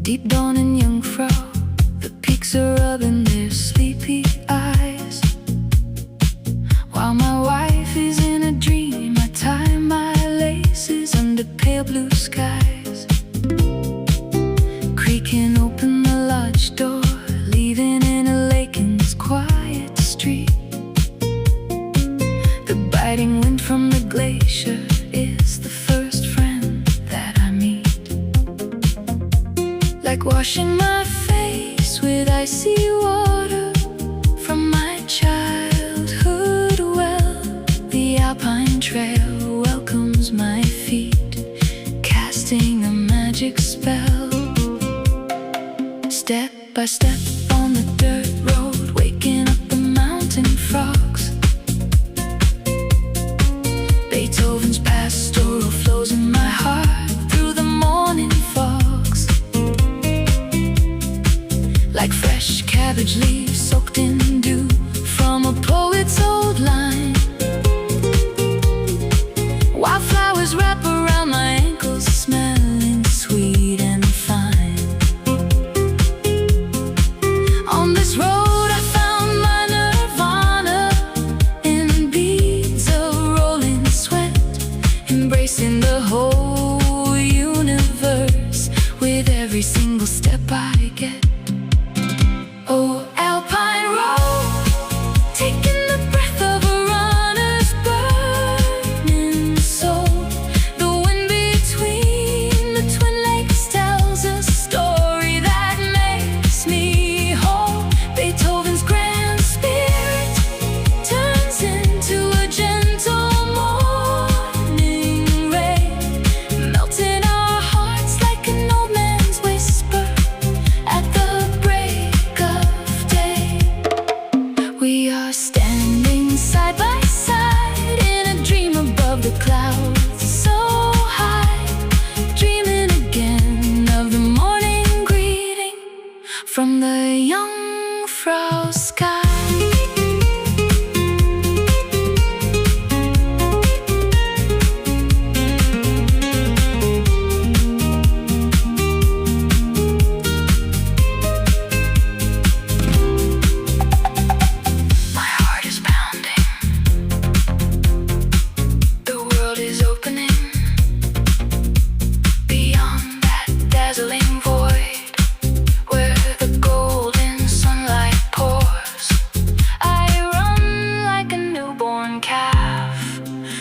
Deep dawn in Jungfrau, the peaks are rubbing their sleepy eyes. While my wife is in a dream, I tie my laces under pale blue skies. Creaking open the lodge door, leaving Interlaken's quiet street. The biting wind from the glacier is the first friend that I meet. Like washing my face with icy water from my childhood well, the Alpine trail welcomes my feet, casting a magic spell. Step by step on the dirt road, waking up the mountain frogs. Beethoven's pastoral flows in my heart through the morning fogs. Like fresh cabbage leaves soaked in dew from a poet's old line. Wildflowers wrap around my ankles, smelling sweet and fine. On this road I found my nirvana in beads of rolling sweat, embracing the whole universe with every single step I get. Oh, Alpine road, taking the breath of a runner's burning soul. The wind between the twin lakes tells a story that makes me whole. Beethoven's grand spirit turns into a gentle morning rain, melting our hearts like an old man's whisper at the break of day. We are standing side by side in a dream above the clouds, so high, dreaming again of the morning greeting from the Jungfrau sky. My heart is pounding. The world is opening. Beyond that dazzling void, where the golden sunlight pours, I run like a newborn calf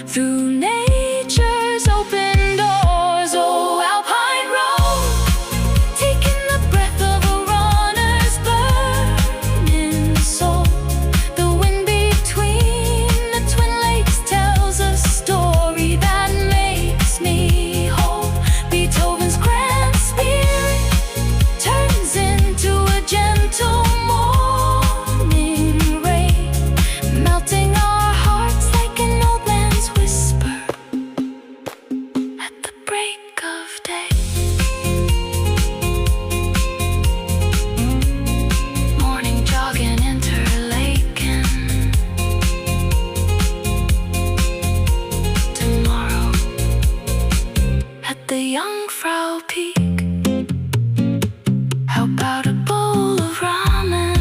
through nature's open doors. Oh, Alpine road, taking the breath of a runner's burning soul. The wind between the twin lakes tells a story that makes me whole. Beethoven's grand spirit turns into a gentle morning rain, melting our hearts like an old man's whisper at the break of day. Morning jogging Interlaken. Tomorrow at the Jungfrau peak, how about a bowl of ramen?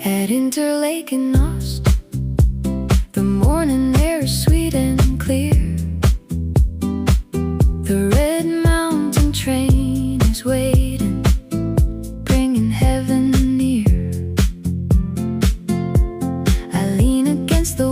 At Interlaken Nost, the morning air is sweet and clear. The red mountain train is waiting, bringing heaven near. I lean against the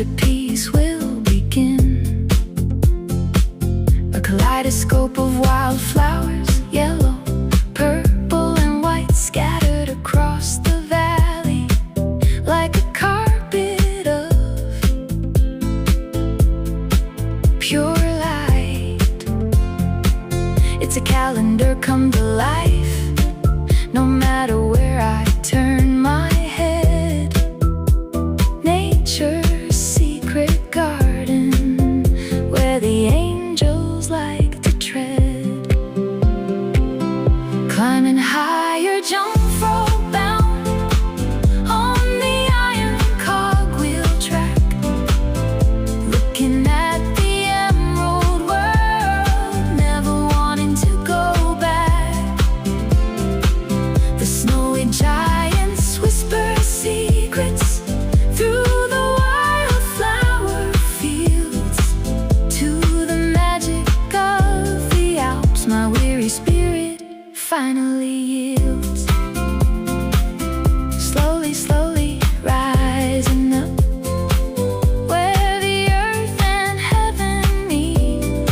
masterpiece will begin. A kaleidoscope of wildflowers, yellow, purple and white, scattered across the valley like a carpet of pure light. It's a calendar come to life, no matter where I turn my head. Nature's secret garden, where the angels like to tread. Climbing higher, Jungfrau bound on the iron cogwheel track, looking at the emerald world, never wanting to go back. The snowy giants whisper secrets through the wildflower fields, to the magic of the Alps. My weary spirit finally yields. Slowly, slowly rising up, where the earth and heaven meet.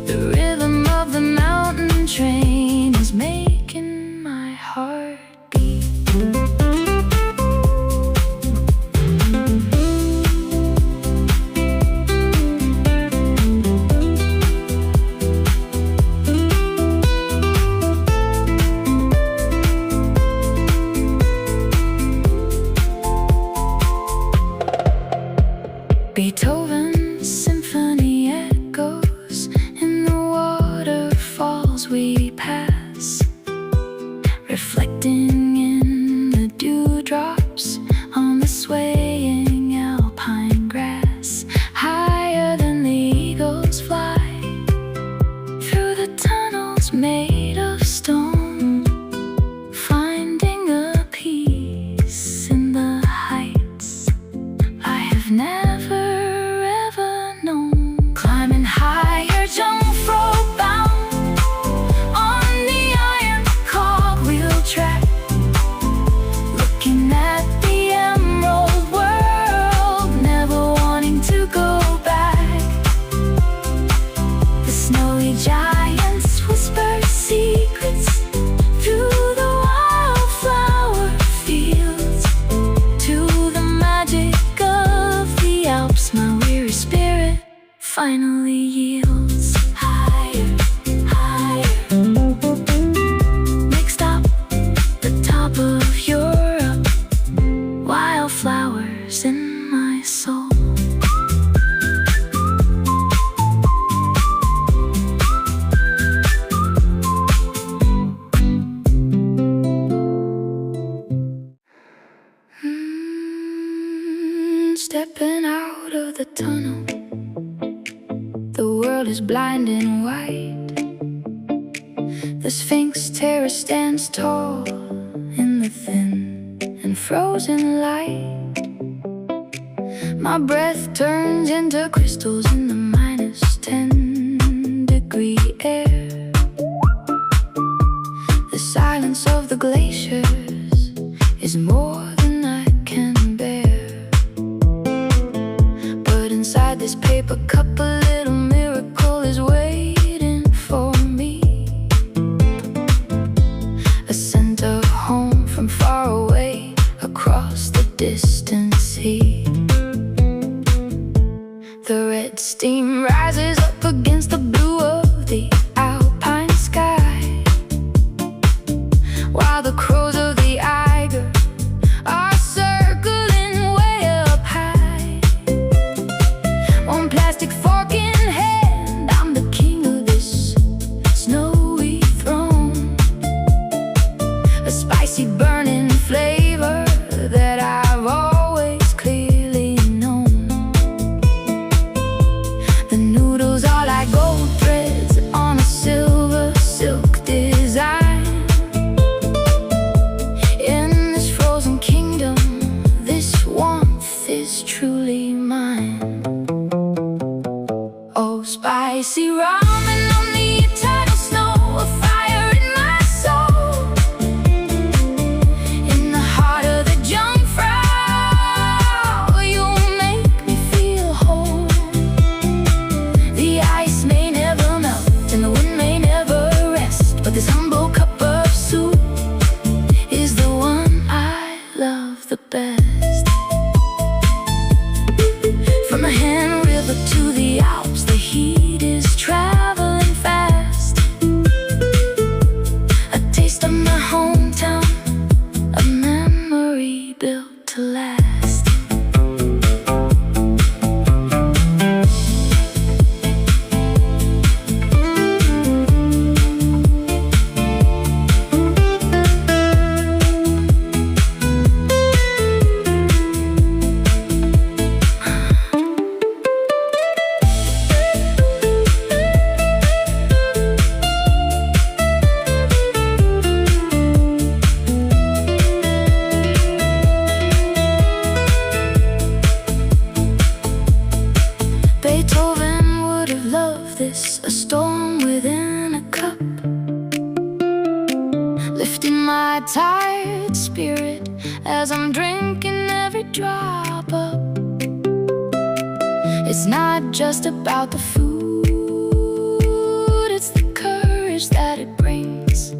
The rhythm of the mountain train is making my heart beat. Beethoven's symphony echoes in the waterfalls we pass, reflecting in the dewdrops on the swaying alpine grass. Higher than the eagles fly, through the tunnels made of stone, finding a peace in the heights I have never ever known. Climbing higher, Jungfrau bound on the iron cogwheel track, looking at the emerald world, never wanting to go back. The snowy giants whisper secrets through the wildflower fields, to the magic of the Alps. My weary spirit finally yields. Higher, higher. Next stop, the top of Europe. Wildflowers in my soul. Stepping out of the tunnel, the world is blind and white. The Sphinx terrace stands tall in the thin and frozen light. My breath turns into crystals in the -10-degree air. The silence of the glaciers is more than I can bear. But inside this paper cup, a little miracle is waiting for me. A scent of home from far away across the distant sea. The red steam rises up against the blue of the alpine sky, while the crows of the Eiger are circling way up high. One plastic fork in hand, I'm the king of this snowy throne. A spicy burning flavor that I've always clearly known. The noodles are like gold threads on a silver silk design. In this frozen kingdom, this warmth is truly mine. Oh, spicy ramen on the eternal snow, a fire in my soul. In the heart of the Jungfrau, you make my tired spirit as I'm drinking every drop up. It's not just about the food, it's the courage that it brings.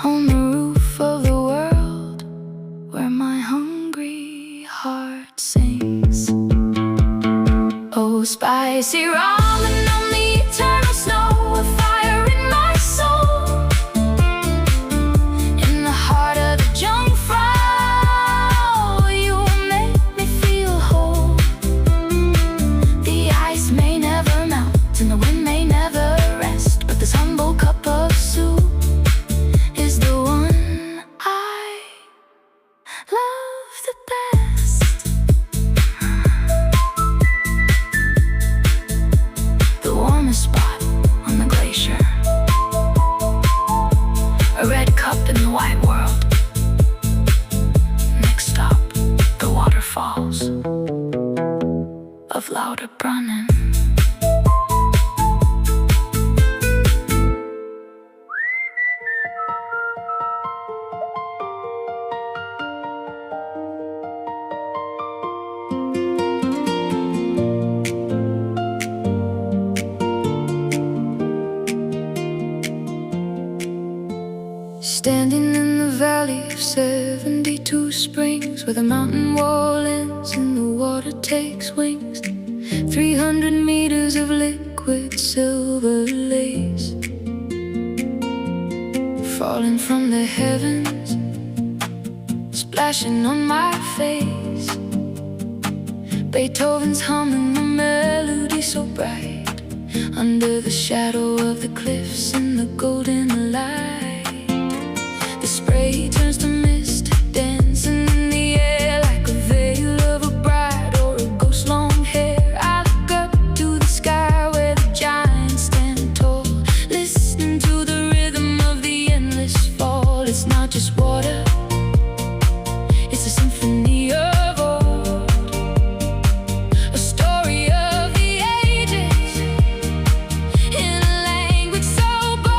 On the roof of the world where my hungry heart sings. Oh, spicy ramen on the eternal snow, a fire in my soul. In the heart of the Jungfrau, you make me feel whole. The ice may never melt and the wind may never rest, but this humble cup of soup is the one I love the best. The warmest spot on the glacier, a red cup in the white world. Next stop, the waterfalls of Lauterbrunen. Standing in the valley of 72 springs, where the mountain wall ends and the water takes wings. 300 meters of liquid silver lace falling from the heavens, splashing on my face. Beethoven's humming the melody so bright, under the shadow of the cliffs in the golden light. The spray turns to mist, dancing in the air like a veil of a bride or a ghost long hair. I look up to the sky where the giants stand tall, listening to the rhythm of the endless fall. It's not just water, it's a symphony of old, a story of the ages in a language so bold.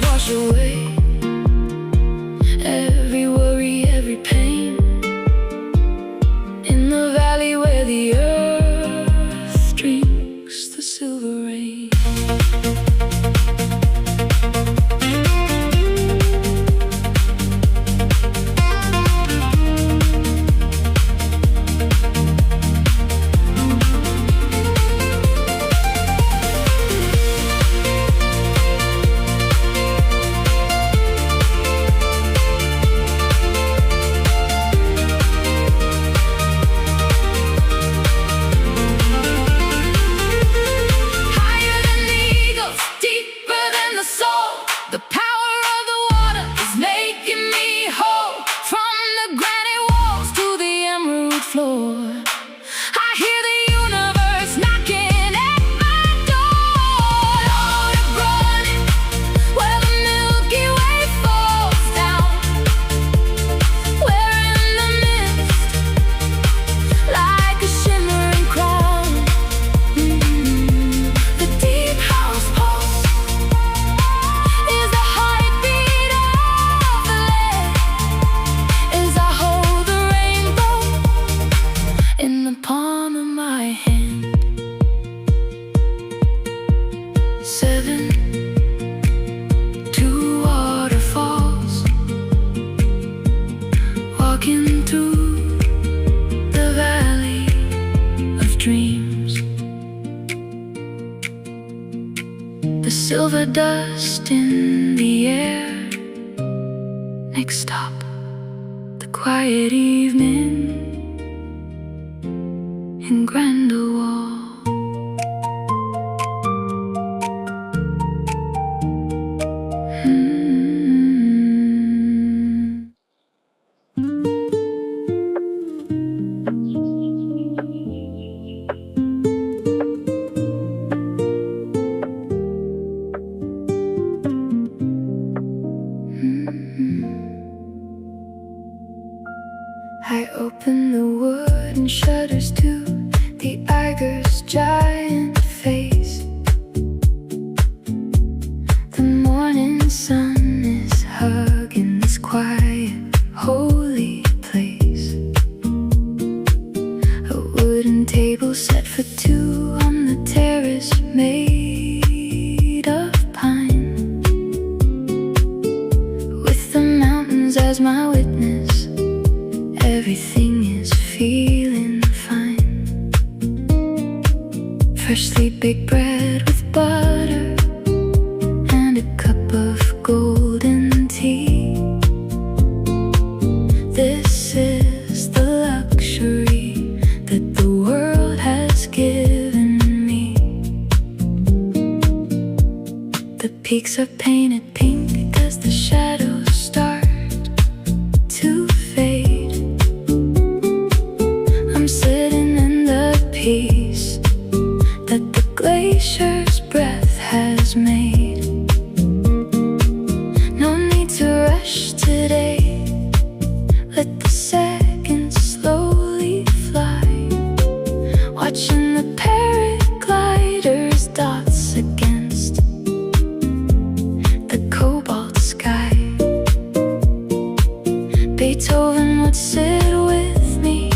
Wash away every worry, every pain, in the valley where the earth drinks the silver rain. Silver dust in the air. Next stop, the quiet evening in Grindelwald. I open the wooden shutters to the Eiger's giant face. The morning sun is hugging this quiet, holy place. A wooden table set for two on the terrace made of pine, with the mountains as my witness. Everything is feeling fine. Freshly baked bread with butter and a cup of golden tea. This is the luxury that the world has given me. The peaks are painted pink as the shadows start to fade. I'm sitting in the peace that the glacier's breath has made. No need to rush today. Let the seconds slowly fly, watching the paragliders' dots against the cobalt sky. Beethoven would sit with me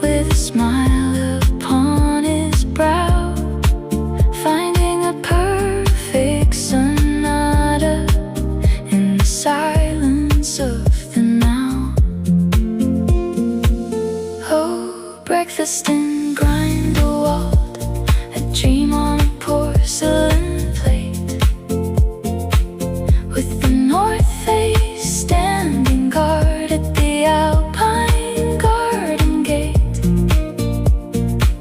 with a smile upon his brow, finding a perfect sonata in the silence of the now. Oh, breakfast in Grindelwald, a dream on a porcelain plate, with the north face standing guard at the Alpine garden gate.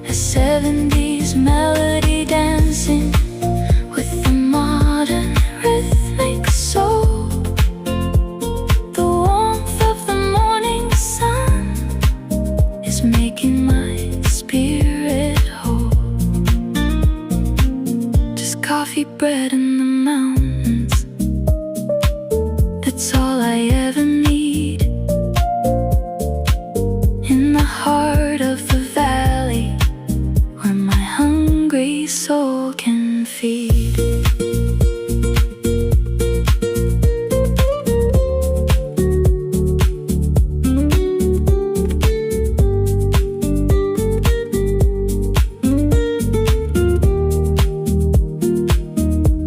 A 70s melody dancing with the modern rhythmic soul. The warmth of the morning sun is making my spirit whole. Just coffee, bread, and the mountains, that's all I ever need. In the heart of the valley, where my hungry soul can feed.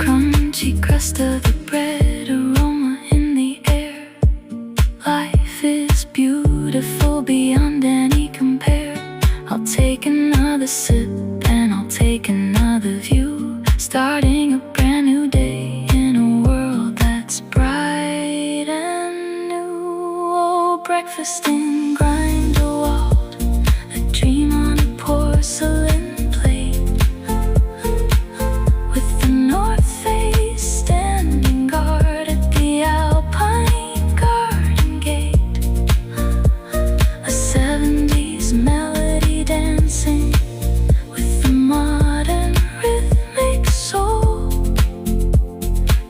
Crunchy crust of the bread, aroma in the air. Life is beautiful beyond any compare. I'll take another sip and I'll take another view, starting a brand new day in a world that's bright and new. Oh, breakfast in Grindelwald, a dream on a porcelain plate, with the north face standing guard at the Alpine garden gate. A 70s melody dancing with the modern rhythmic soul.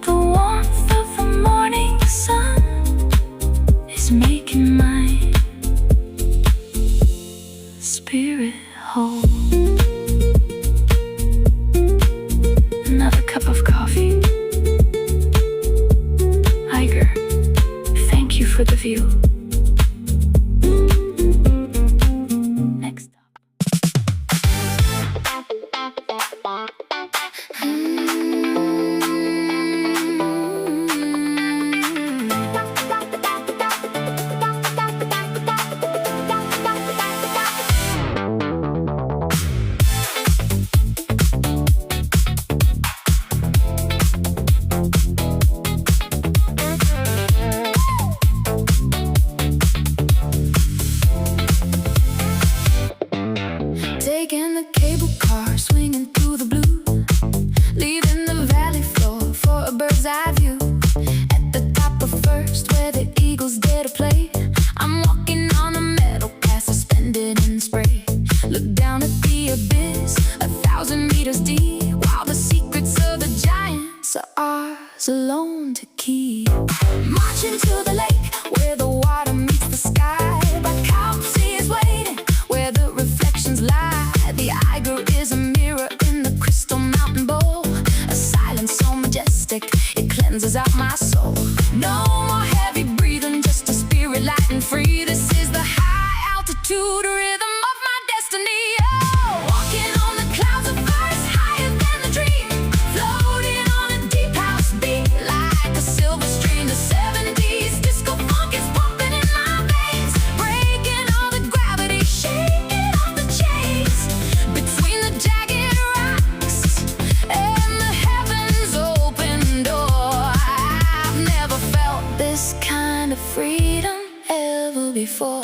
The warmth of the morning sun is making my spirit whole. to the rhythm of my destiny. Oh, walking on the clouds of first, higher than the dream, floating on a deep house beat like a silver stream. The 70s disco funk is pumping in my veins, breaking all the gravity, shaking off the chains between the jagged rocks and the heavens open door. I've never felt this kind of freedom ever before.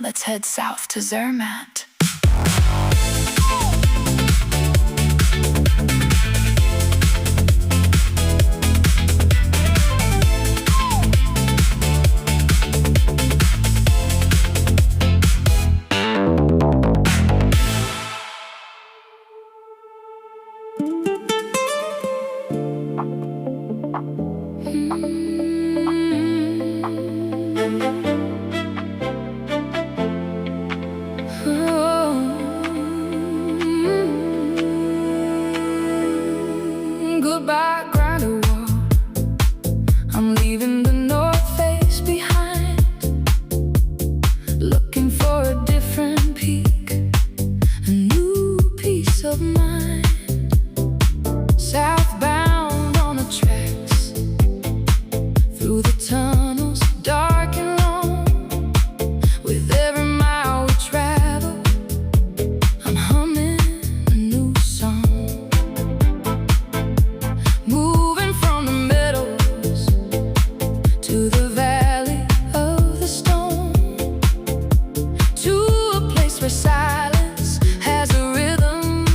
Let's head south to Zermart. Goodbye, Grindelwald. I'm leaving the North Face behind, looking for a different peak, a new peace of mind. Southbound on the tracks, through the tunnels, dark and long. With every mile we travel, I'm humming a new song. Moving from the meadows to the valley of the stone, to a place where silence has a rhythm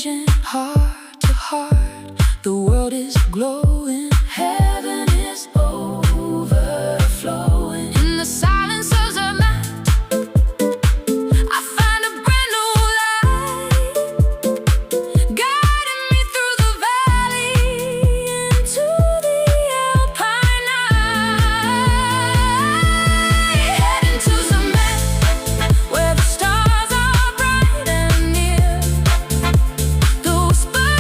changing heart to heart. The world is glowing, heaven is overflowing. In the silence of Zermart, I find a brand new light, guiding me through the valley into the alpine night. Heading to Zermart, where the stars are bright and near. The whisper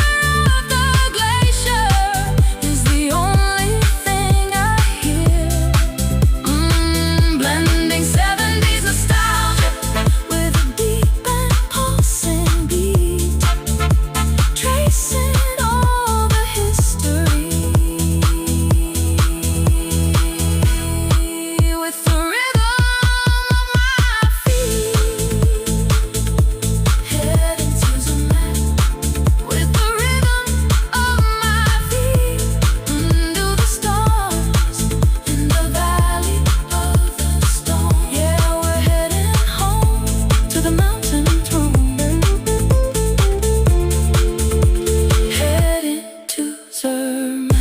of the glacier is the only thing I hear. Blending 70s nostalgia with a deep and pulsing beat, tracing all the history with the rhythm of my feet. Heading to Zermart with the rhythm of my feet, under the stars in the valley of the storm. Yeah, we're heading home to the mountain throne. Heading to Zermart.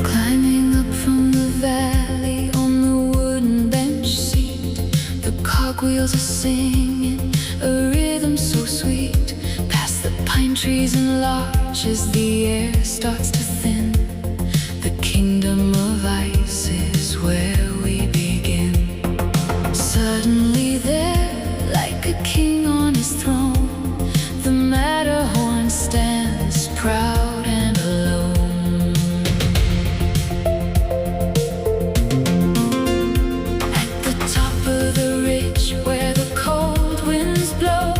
Climbing up from the valley on the wooden bench seat, the cogwheels are singing a rhythm so sweet. Past the pine trees and larches, the air starts to thin. The kingdom of ice is where we begin. Suddenly there, like a king on his throne, the Matterhorn stands proud and alone. At the top of the ridge where the cold winds blow,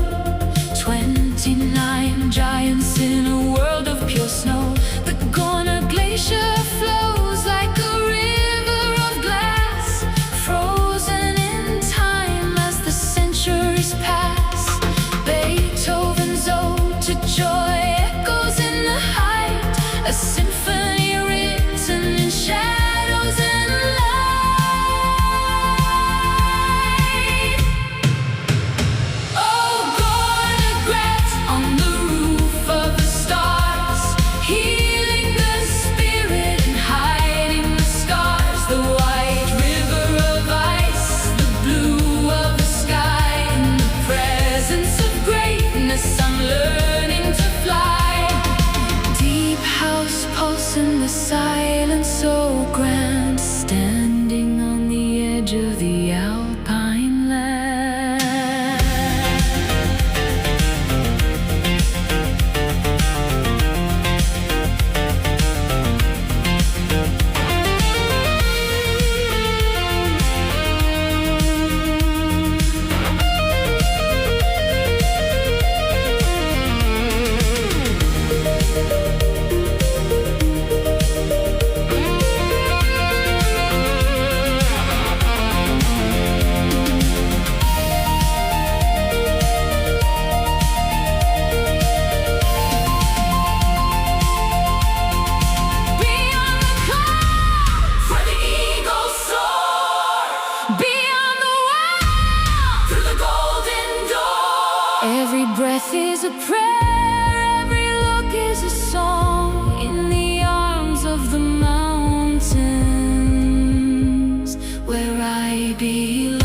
29 giants in a world of pure snow. The Gornergrat glacier flows like a river of glass, frozen in time as the centuries pass. Beethoven's ode to joy echoes in the height, a symphony written in shadows and light. Oh, Gornergrat on the roof of the stars, healing the spirit and hiding the scars. The white river of ice, the blue of the sky. In the presence of greatness, I'm learning to fly. Deep house pulse in the silence so grand, standing on the edge of the alpine land. Beyond the clouds, where the eagles soar. Beyond the wild, through the golden door. Every breath is a prayer, every look is a song. In the arms of the mountains, where I belong.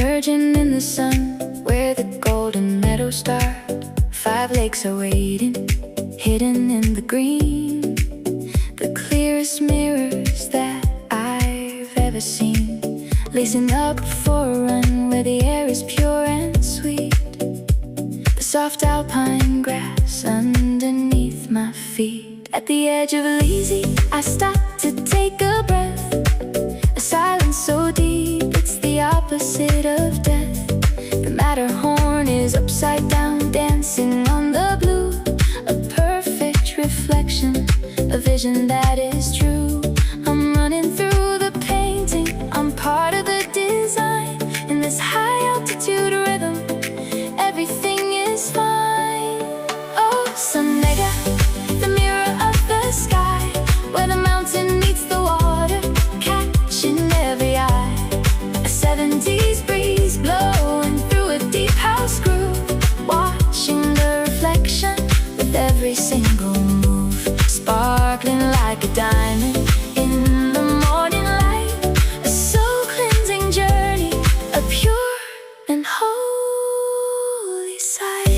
emerging in the sun where the golden meadows start. 5 lakes are waiting, hidden in the green, the clearest mirrors that I've ever seen. Lacing up for a run where the air is pure and sweet, the soft alpine grass underneath my feet. At the edge of Elysia, I stop to take a breath, a silence so deep it's the opposite of death. The Matterhorn is upside down, dancing on the blue, a perfect reflection, a vision that is true. I'm running through the painting, I'm part of the design. In this high altitude rhythm, everything is fine. Oh, Sunnegga, the mirror of the sky, where the mountain meets the water, catching every eye. A 70s breeze blowing through a deep house groove, watching the reflection with every single move, sparkling like a diamond in the morning light. A soul cleansing journey, a pure and holy sight.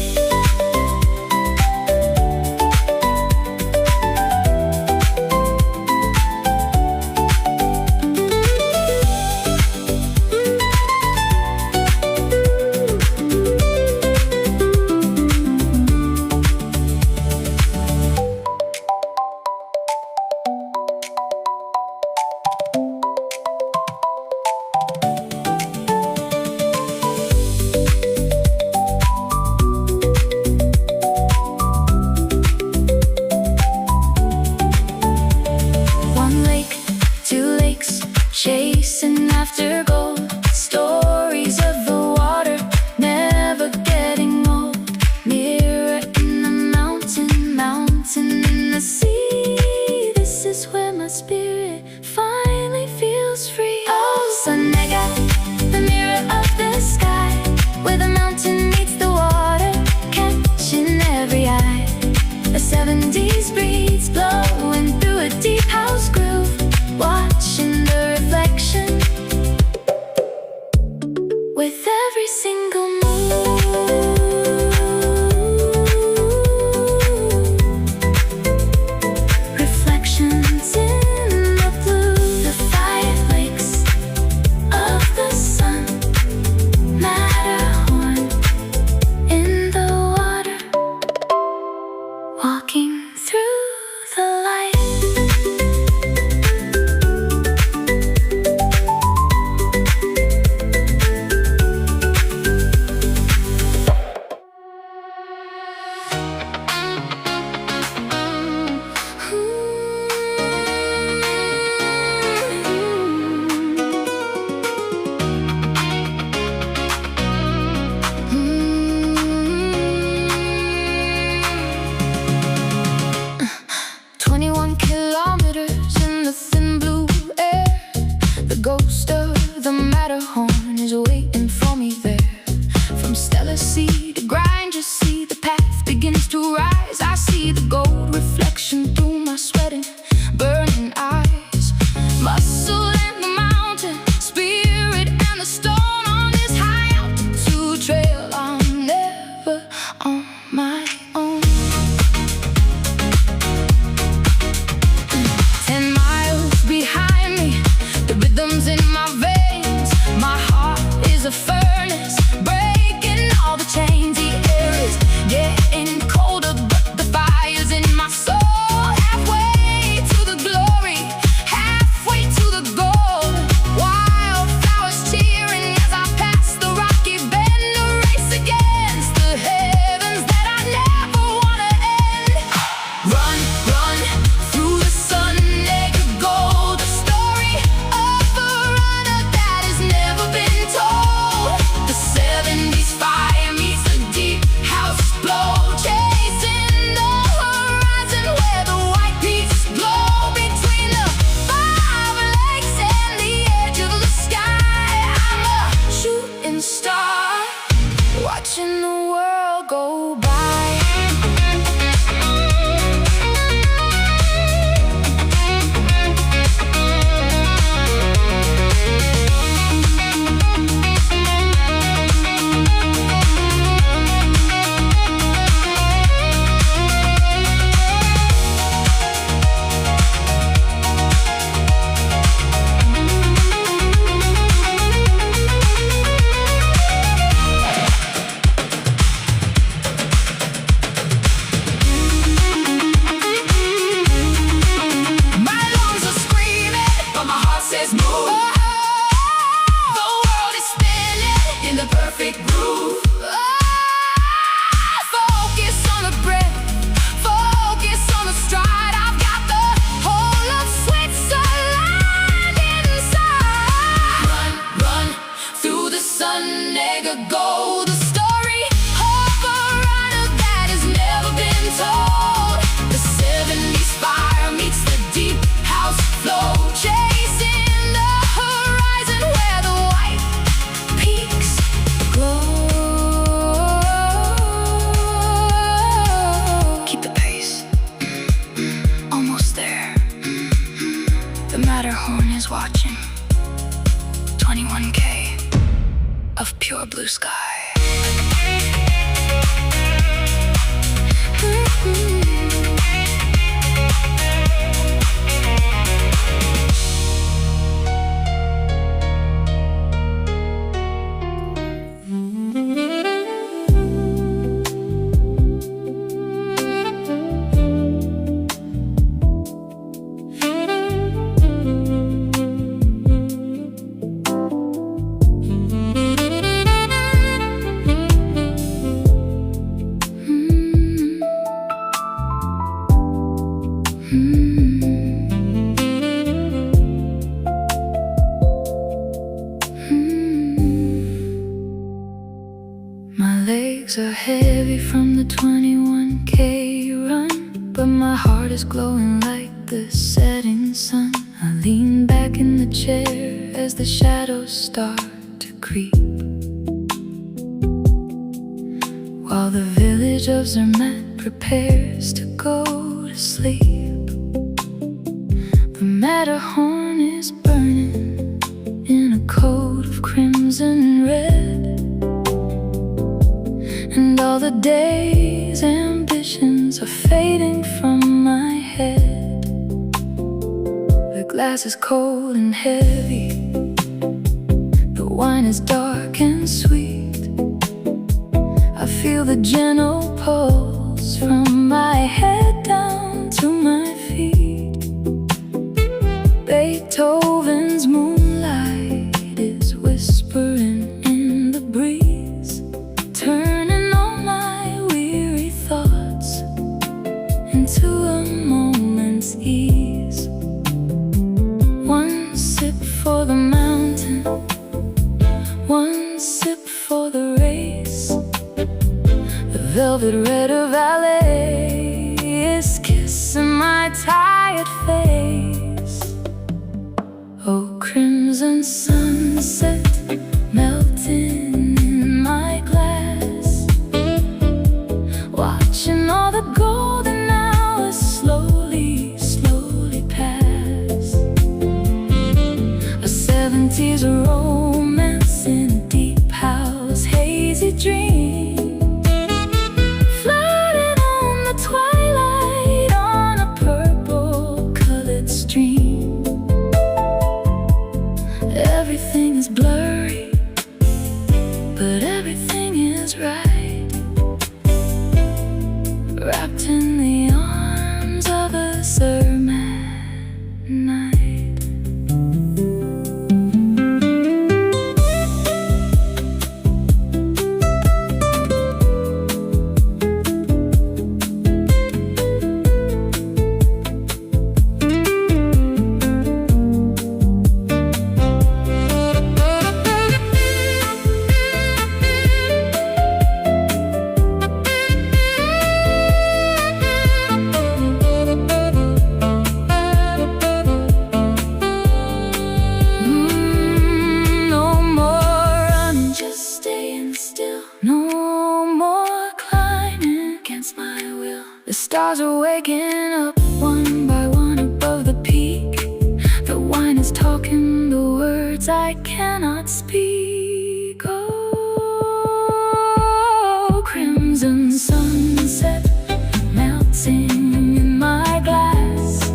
Chasing after gold, stories of the water never getting old. Mirror in the mountain, mountain in the sea. This is where my spirit finally feels free. Oh, Sunnegga, the mirror of the sky, where the mountain meets the water, catching every eye. A 70s breeze blowing through a deep house groove, watching the reflection with every single move. Reflections in the blue, the 5 lakes of the sun, Matterhorn in the water, walking through the light. perfect groove. Focus on the breath, focus on the stride. I've got the whole of Switzerland inside. Run, run through the Sunnegga, go. The story of a rider that has never been told. The 70s fire meets the deep house flow, chasing the horizon where the white peaks glow. Keep the pace, almost there. The Matterhorn is watching. 21K of pure blue sky. My legs are heavy from the 21K run, but my heart is glowing like the setting sun. I lean back in the chair as the shadows start to creep, while the village of Zermart prepares to go to sleep. The Matterhorn is burning in a coat of crimson and red, and all the day's ambitions are fading from my head. The glass is cold and heavy, the wine is dark and sweet. I feel the gentle pulse from my head down to my feet. Beethoven's moonlight is whispering in the breeze, turning all my weary thoughts into a moment's ease. One sip for the mountain, one sip for the race. The velvet red of Valais is kissing my tired face. Oh, crimson sunset melting in my glass, watching all the golden hours slowly, slowly pass. A 70s romance in a deep house, hazy dream, floating on the twilight on a purple-colored stream. Everything is blurry, but everything is right, wrapped in the arms of a Zermart night. No more running, just staying still. No more climbing against my will. The stars are waking up one by one above the peak. The wine is talking the words I cannot speak. Oh, crimson sunset melting in my glass,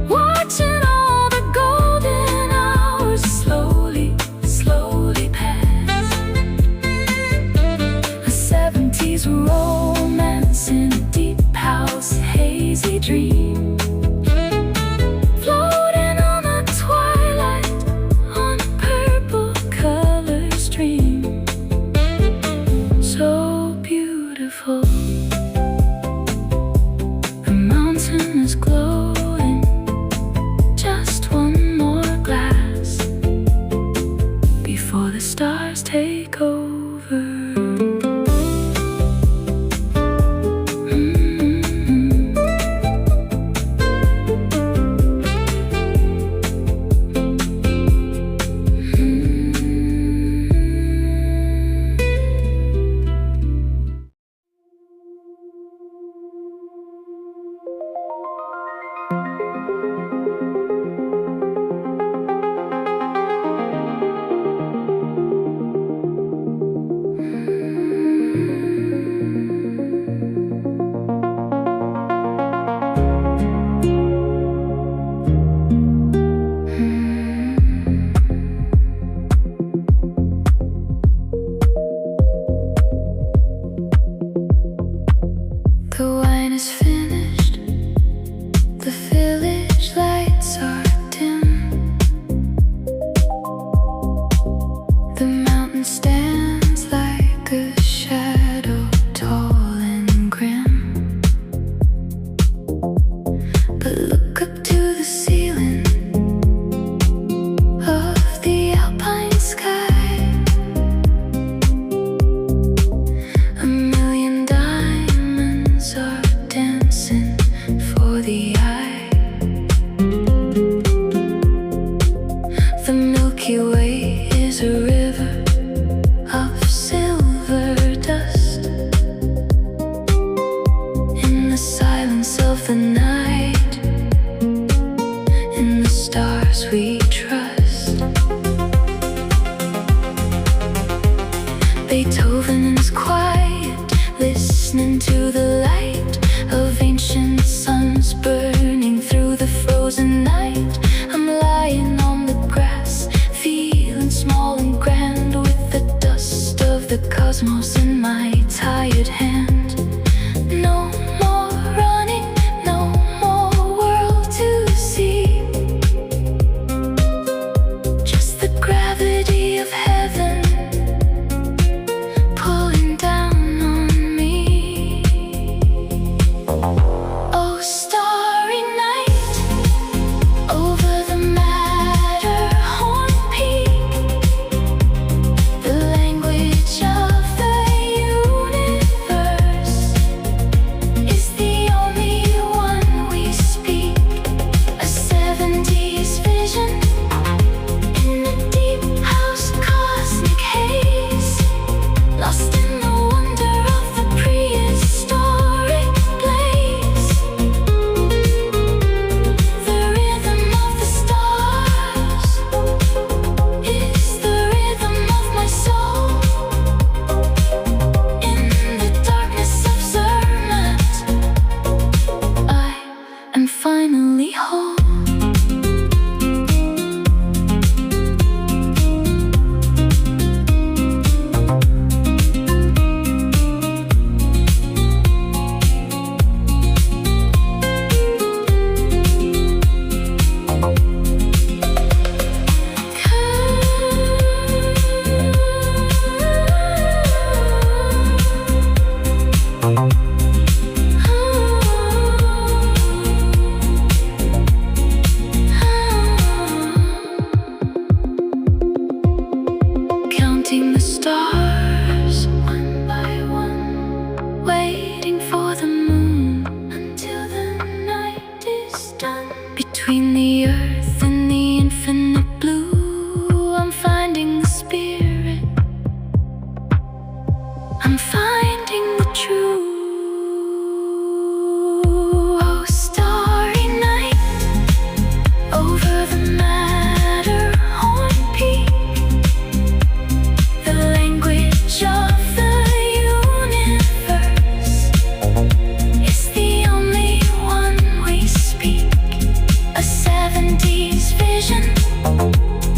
watching all the golden hours slowly, slowly pass. A 70s romance in a deep house, hazy dream, floating on the twilight on a purple stars take over.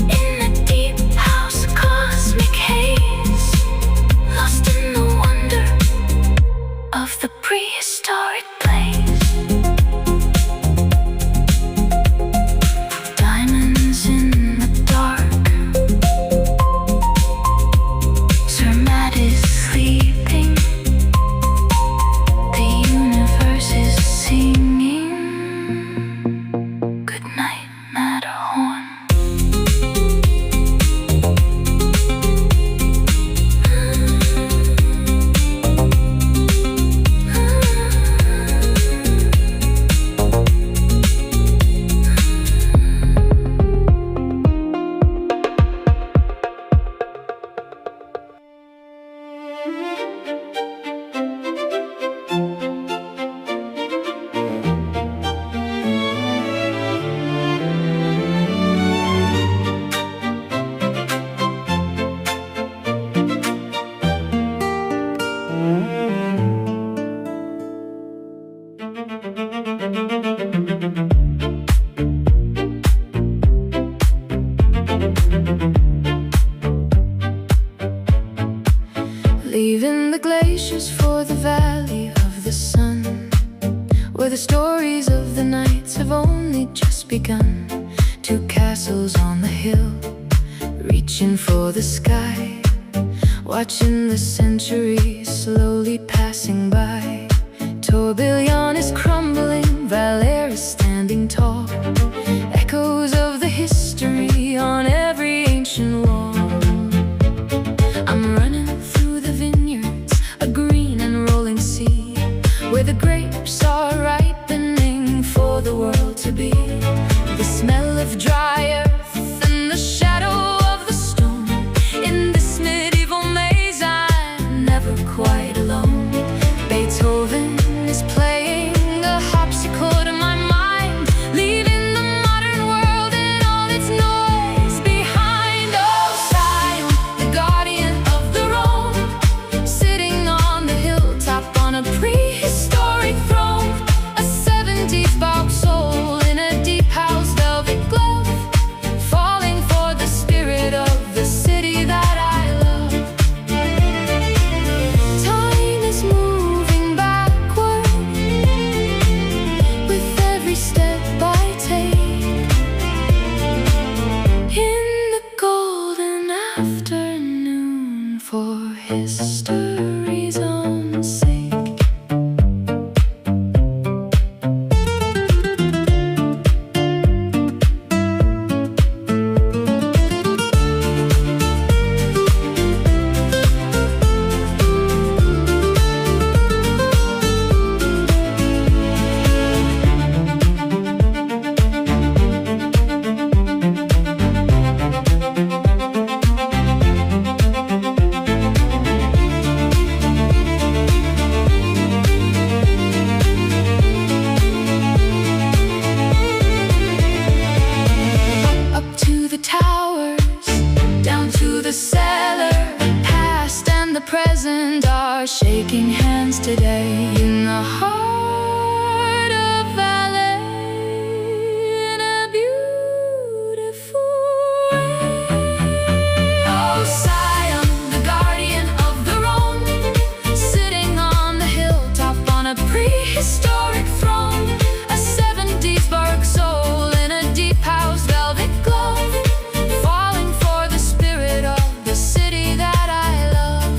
In the deep house, cosmic haze, lost in the wonder leaving the glaciers for the valley of the sun, where the stories of the nights have only just begun. Two castles on the hill, reaching for the sky, watching the centuries slowly passing by. Tourbillon is crumbling, Valère is standing tall, echoes of the history on every ancient wall. I'm running through the vineyards, a green and rolling sea, where the grapes are ripening for the world to be. The smell of dry earth and the shadow of the stone. In this medieval maze I'm never quite alone. Beethoven is playing a harpsichord in my mind, leaving the modern world and all its noise behind. Oh, Sion, the guardian of the Rhone, sitting on the hilltop on a prehistoric throne. A 70s bark soul in a deep house velvet glove, falling for the spirit of the city that I love. Time is moving backward with every step I take, in the golden afternoon, for history's own sake. Up to the towers, down to the cellar, past and the present are shaking hands today in the heart of Valais, in a beautiful way. Oh, Sion, the guardian of the Rhone, sitting on the hilltop on a prehistoric throne. A 70s bark soul in a deep house velvet glove, falling for the spirit of the city that I love.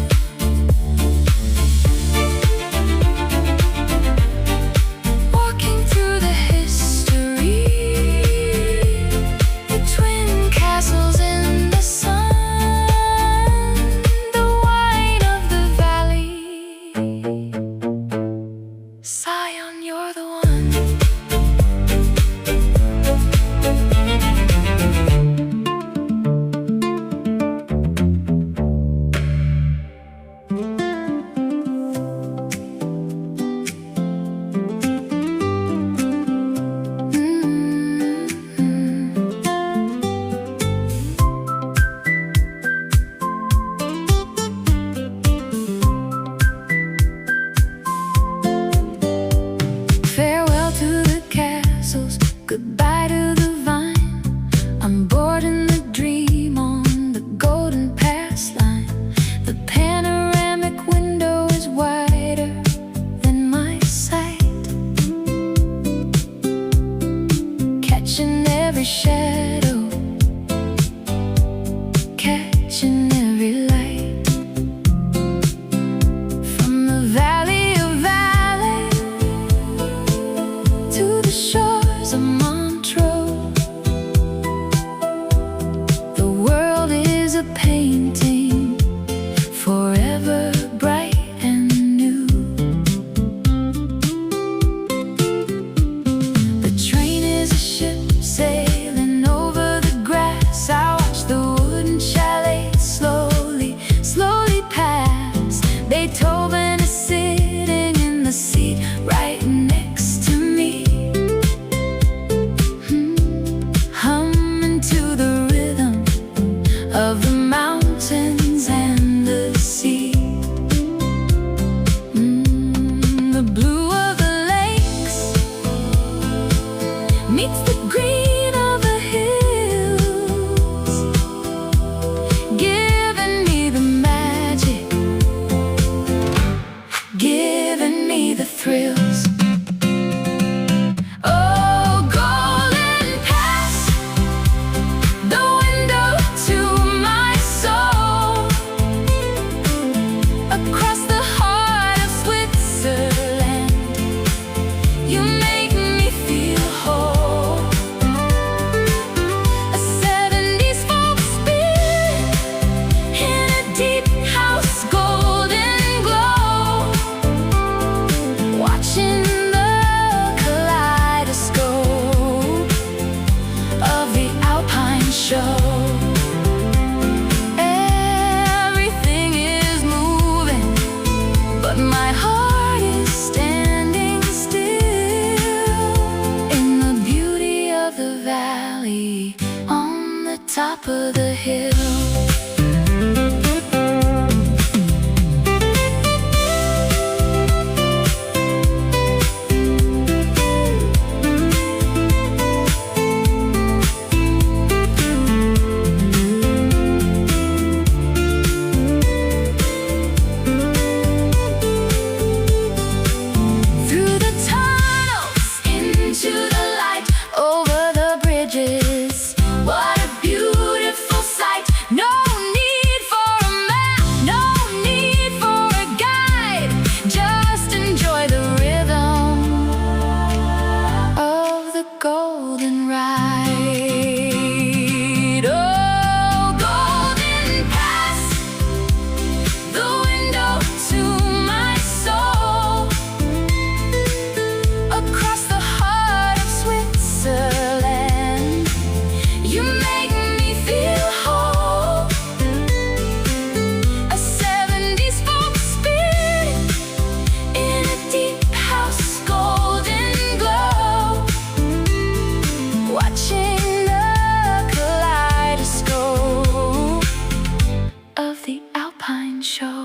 alpine show,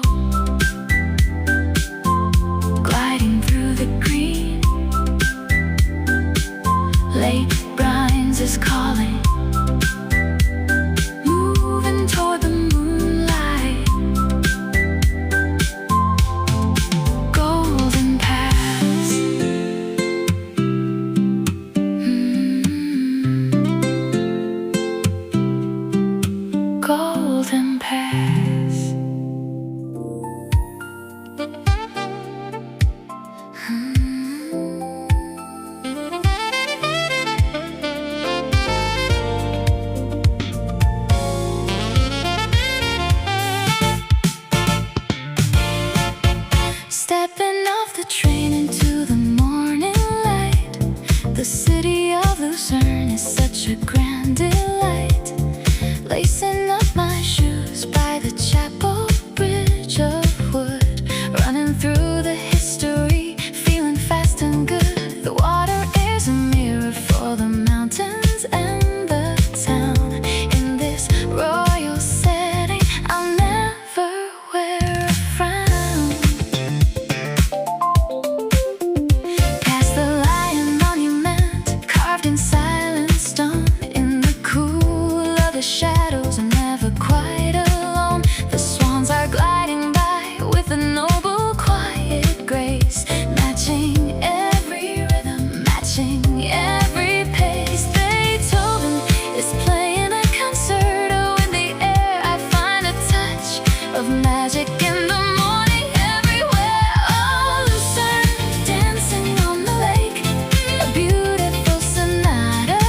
gliding through the green. Lake Brines is calling, moving toward the moonlight. Golden Pass, Golden Pass. Stepping off the train into the morning light, the city of Lucerne is such a grand delight. Lacing up my shoes by the chapel bridge of wood, running through the history, feeling fast and good. The water is a mirror for the mountains and the town. In this royal setting, I'll never wear a frown. Past the Lion Monument, carved in silent stone, in the cool of the shadows, I'm never quite alone. The swans are gliding by with a noble, quiet grace, matching every rhythm, matching every pace. Beethoven is playing a concerto in the air. I find a touch of magic in the morning everywhere. Oh, Lucerne, dancing on the lake, a beautiful sonata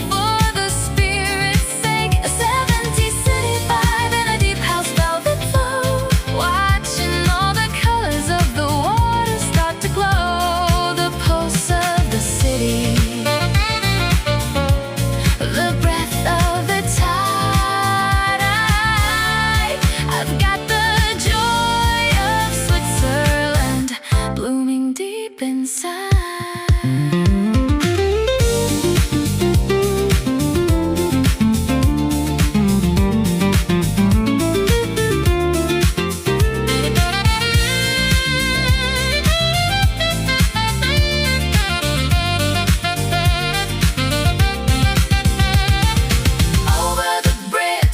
for the spirit's sake. A 70s city vibe in a deep house velvet flow, watching all the colors of the water start to glow. The pulse of the city, the breath of the tide. I've got the joy of Switzerland blooming deep inside.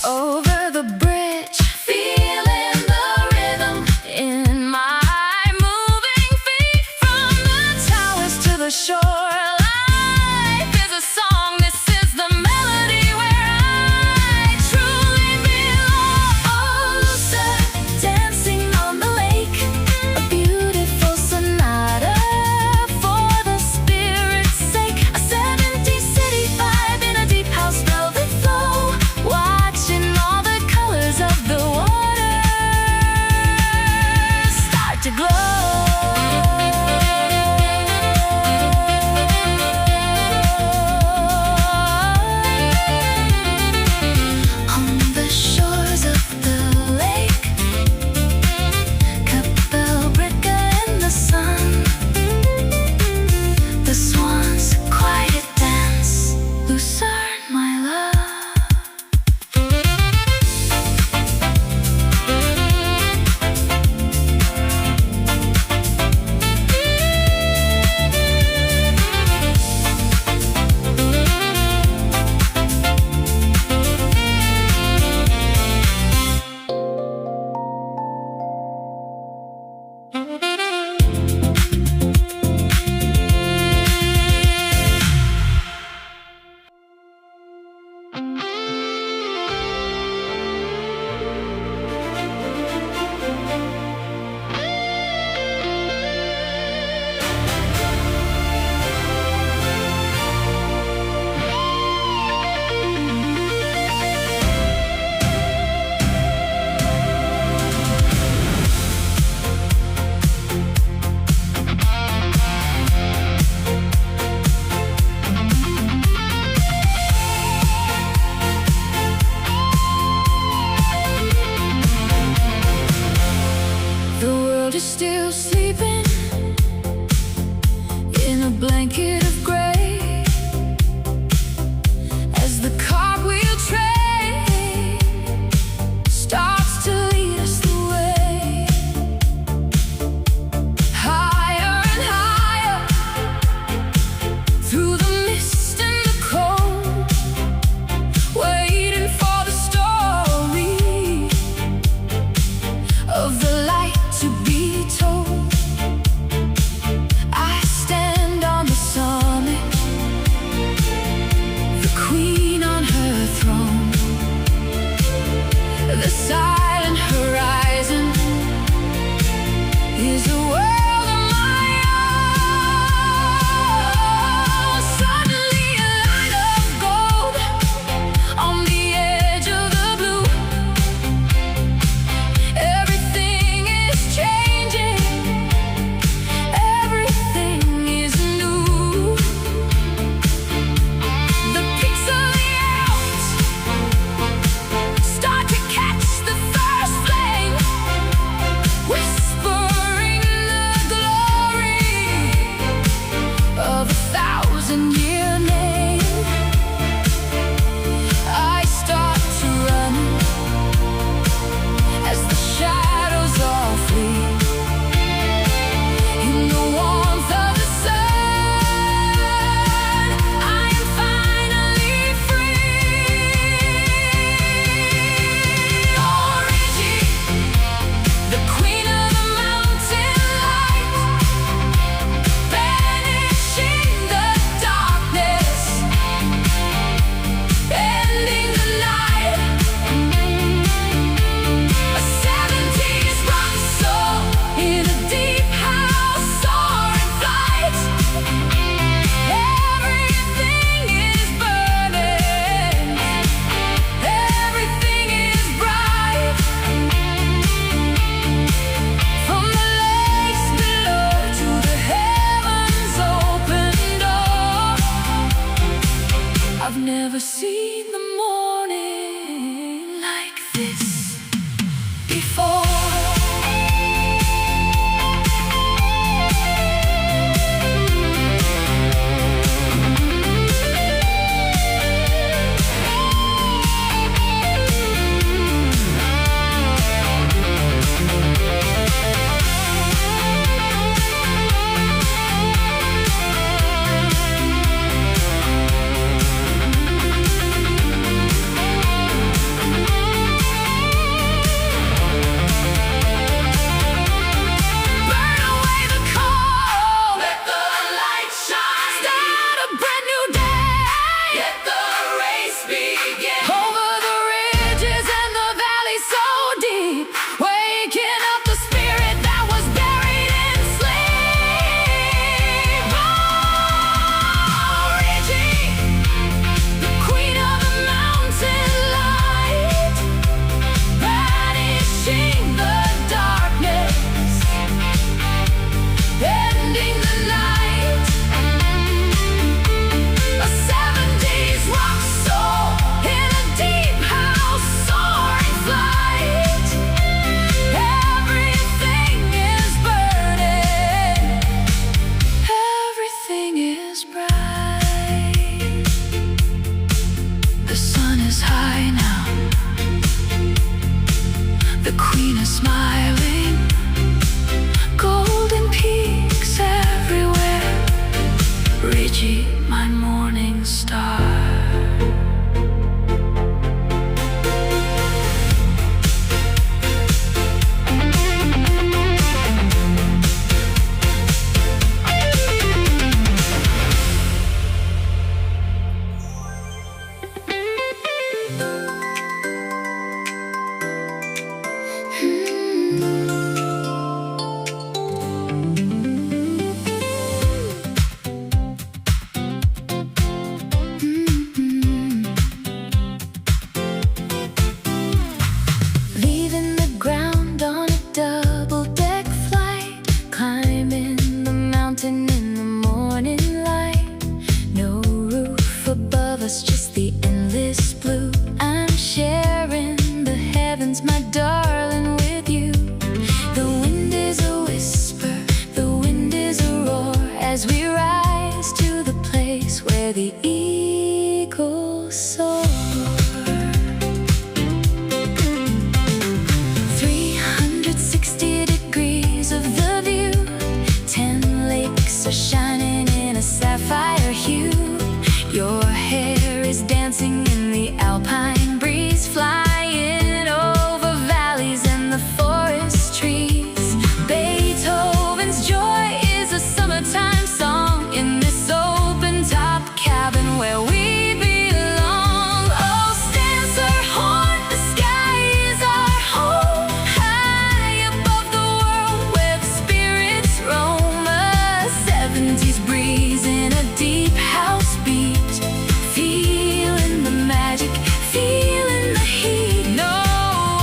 Over the bridge, feeling the rhythm in my moving feet. From the towers to the shore, life is a song. This is the melody where I truly belong. Oh, Lucerne, dancing on the lake, a beautiful sonata for the spirit's sake. A 70s city vibe in a deep house velvet flow, watching all the colors of the water start to glow. On the shores of the lake, Capelbricka in the sun, the swans quiet dance. Lucerne, my love. blanket of gray as the cartwheel train starts to lead us Leaving the ground on a double-deck flight, climbing the mountain in the morning light. No roof above us, just the endless blue. I'm sharing the heavens, my darling, with you. The wind is a whisper, the wind is a roar, as we rise to the place where the eagles soar. 360 degrees of the view, 10 lakes are shining in a sapphire hue. Your hair is dancing in the alpine breeze, flying over valleys and the forest trees. Beethoven's Joy is a summertime song in this open-top cabin where we belong. Oh, Stangerhorn, the sky is our home, high above the world where the spirits roam. A 70s breeze in a deep house beat, feeling the magic, feeling the heat. No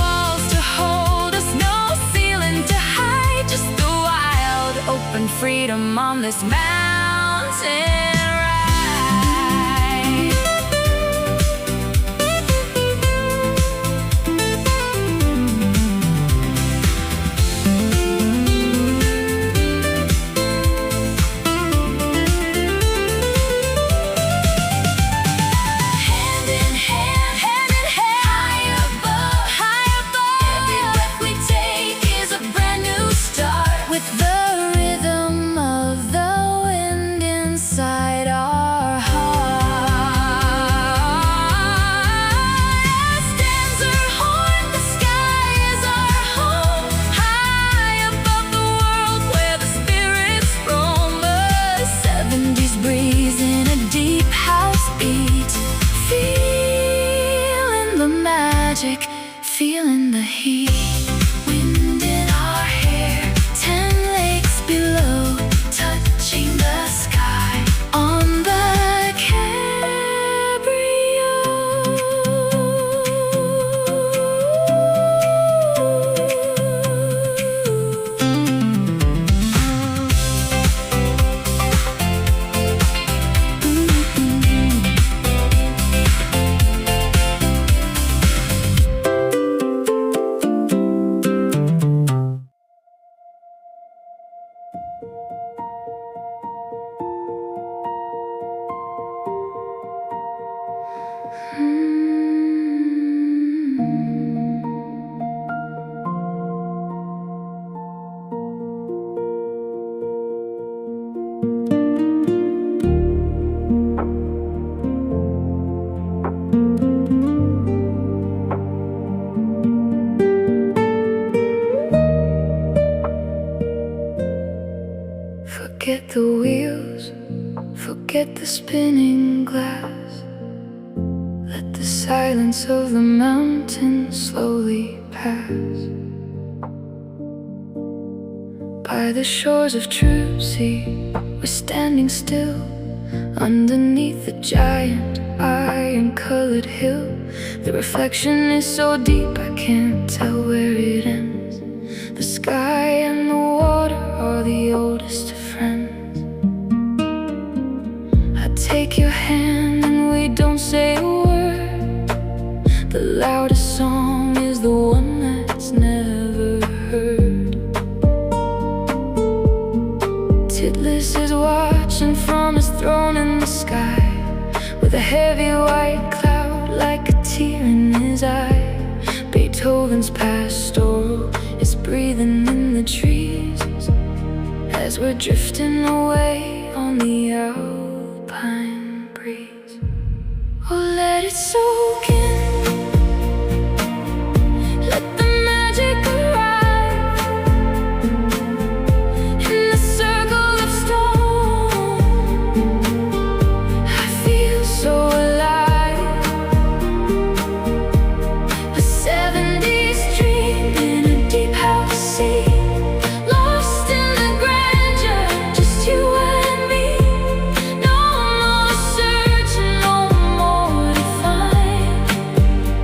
walls to hold us, no ceiling to hide, just the wild, open freedom on this mountain ride. Hand in hand, high above, every breath we take is a brand new start. With the rhythm of the wind inside our heart. Stangerhorn, the sky is our home, high above the world where the spirits roam. A 70s breeze in a deep house beat, feeling the magic, feeling the heat. Wind in our hair, 10 lakes below, touching the sky on the Forget the wheels, forget the spinning glass. Let the silence of the mountain slowly pass. By the shores of Trubsee, we're standing still underneath the giant iron-colored hill. The reflection is so deep I can't tell where it ends. The sky and the water are the oldest of friends. I take your hand and we don't say a word. The loudest song is the one that's never heard. Titlis is watching from his throne in the sky, with a heavy white cloud like a tear in his eye. Beethoven's pastoral is breathing in the trees as we're drifting away on the alpine breeze. Oh, let it soak in, let the magic arrive in the circle of stone. I feel so alive, a 70s dream in a deep house. sea, lost in the grandeur, just you and me. No more search, no more to find,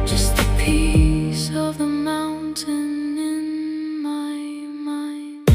just the peace of the mountain in my mind.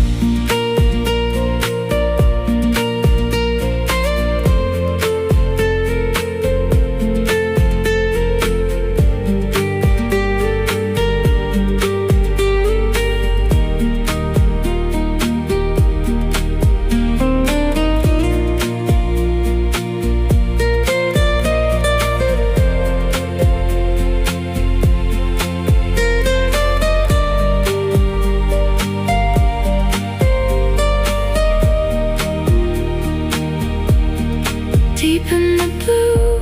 Deep in the blue,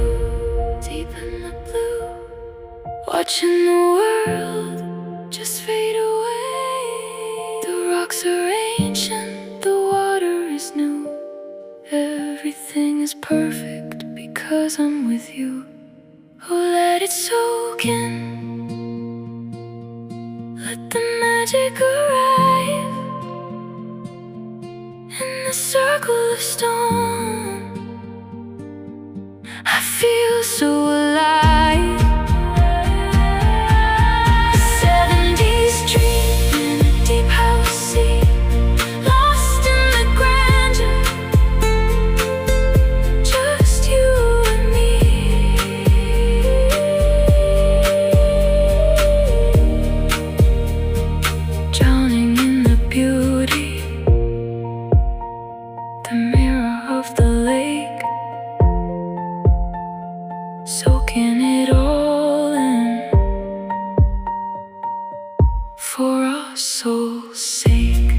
deep in the blue, watching the world just fade away. The rocks are ancient, the water is new. Everything is perfect because I'm with you. Oh, let it soak in, let the magic arrive in the circle of stone. I feel so alive. The 70s dream in a deep house sea, lost in the grandeur, just you and me. Drowning in the beauty, the mirror of the lake, soaking it all in for our soul's sake.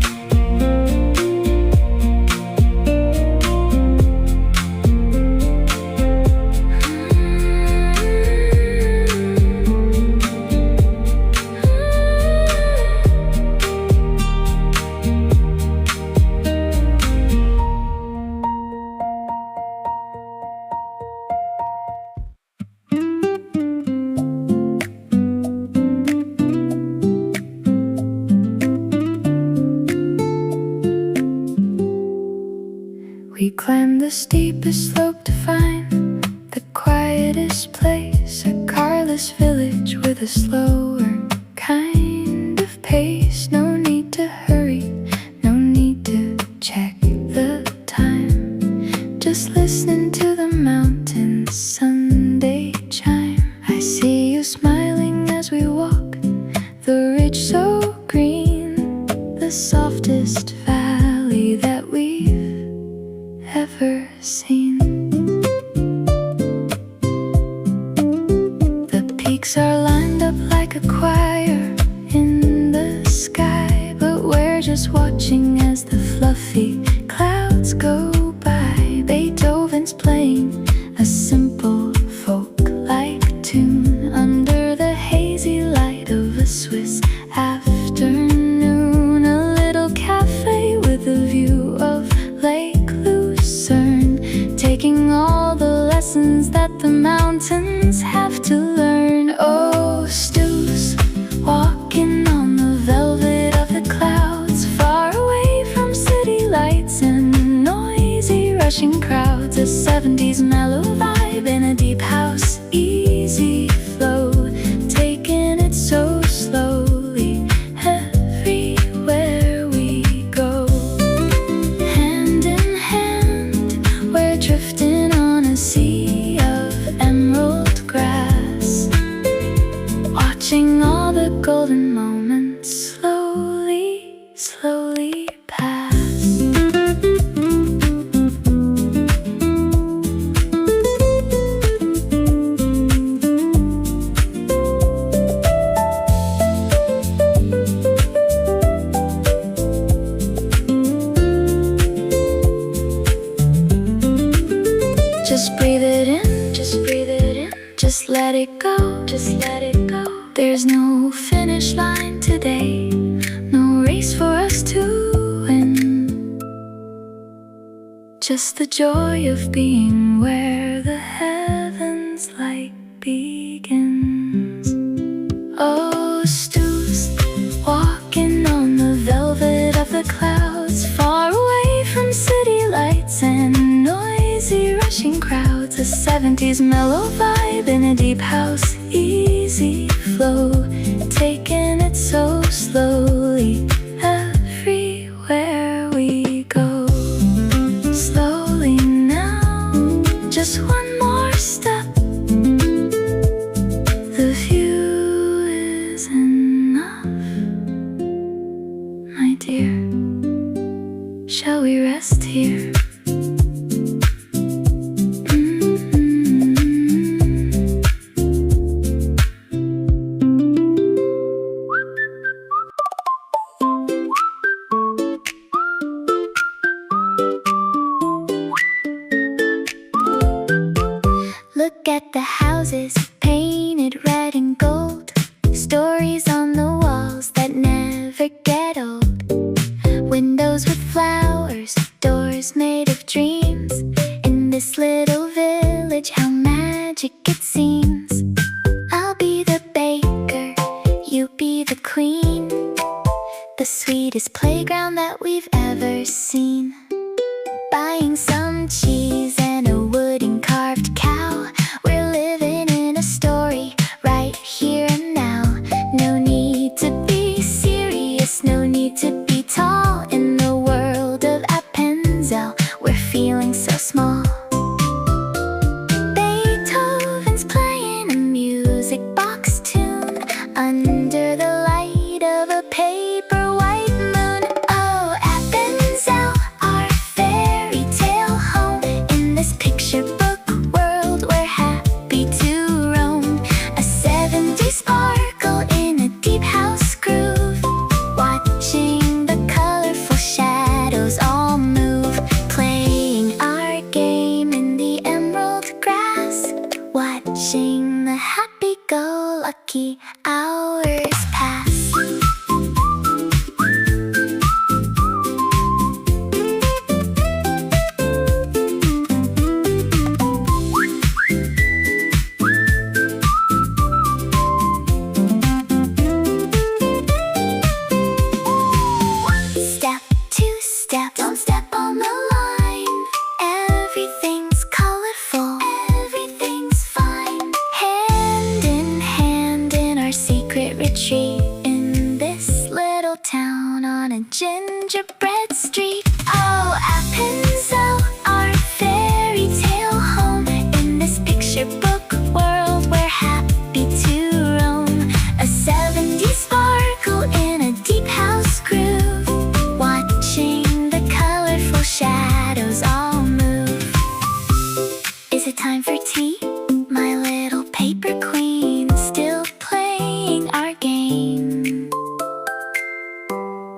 We climbed the steepest slope to find the quietest place, a carless village with a slower kind of pace. No need to hurry, no need to check the time, just listening to the mountains' Sunday chime. I see you smiling as we walk the ridge so green, the softest valley that we've ever seen. The peaks are lined up like a choir in the sky, but we're just watching as the fluffy clouds go by. Beethoven's playing a simple folk-like tune under the hazy light of a Swiss afternoon. A little cafe with a view of Lake Lucerne, taking all the lessons that the mountains have to learn. Oh, Stoos, walking on the velvet of the clouds, far away from city lights and noisy rushing crowds. A 70s mellow vibe in a deep house, easy flow, taking it so slowly everywhere we go. Hand in hand, we're drifting on a sea of emerald grass, watching all the golden moments slowly, slowly pass. Just breathe it in, just breathe it in, just let it go, just let it go. There's no finish line today, no race for us to win, just the joy of being where the heavens light begins. Oh, Stoos, walking on the velvet Breezy's mellow vibe in a deep house, easy flow, taking it so slowly everywhere we go. Slowly now, just one more step. The view is enough, my dear. Shall we rest here? Look at the houses painted red and gold, stories on the walls that never get old. Windows with flowers, doors made of dreams. In this little village, how magic it seems. I'll be the baker, you be the queen. The sweetest playground that we've ever seen. Buying some cheese and a wooden carved cow. We're living in a story right here and now. No need to be serious, no need to be tall. In the world of Appenzell, we're feeling so small. Beethoven's playing a music box tune under the light of a paper white moon. Oh, Appenzell, our fairy tale home. In this picture book world, we're happy to roam. A 70s sparkle in a deep house groove, watching the colorful shadows all move. Playing our game in the emerald grass, watching the happy-go-lucky hours pass. Step, two-step, don't step on the line. Everything's colorful, everything's fine. Hand in our secret retreat, in this little town on a gingerbread street. Oh, Appenzell, our fairy tale home. In this picture book world, we're happy to roam. A 70s sparkle in a deep house groove, watching the colorful shadows all move. Is it time for tea? My little paper queen, still playing our game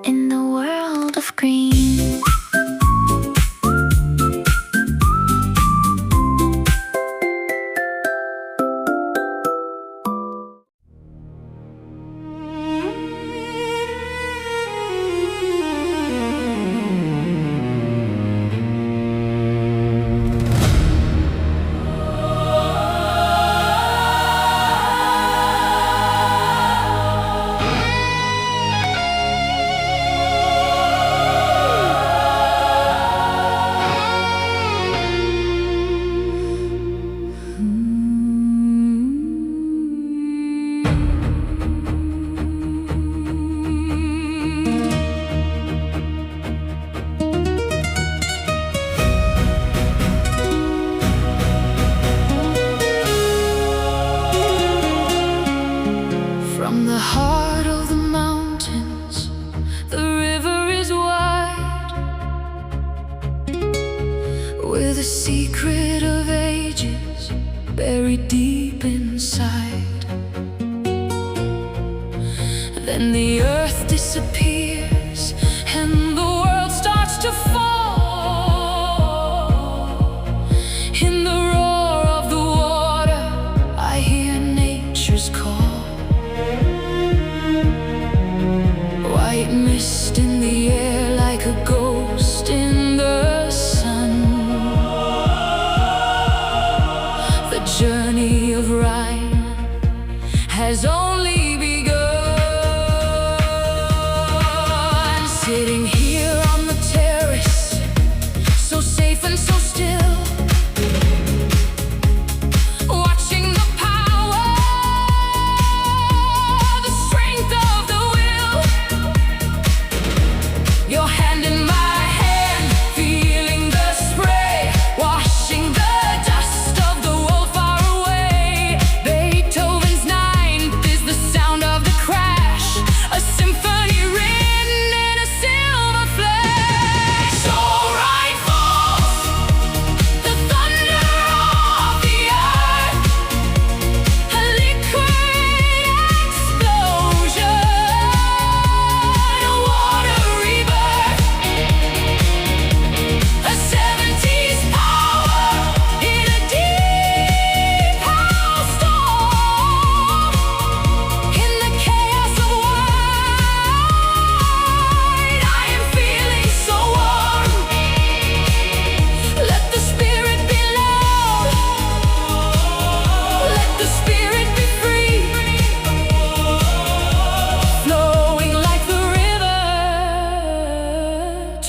in the world of green. From the heart of the mountains, the river is wide, with a secret of ages buried deep inside. Then the earth disappears and the world starts to fall. In the roar of the water, I hear nature's call. White mist in the air like a ghost in the sun. The journey of Rhine has only begun. Sitting here on the terrace, so safe and so still,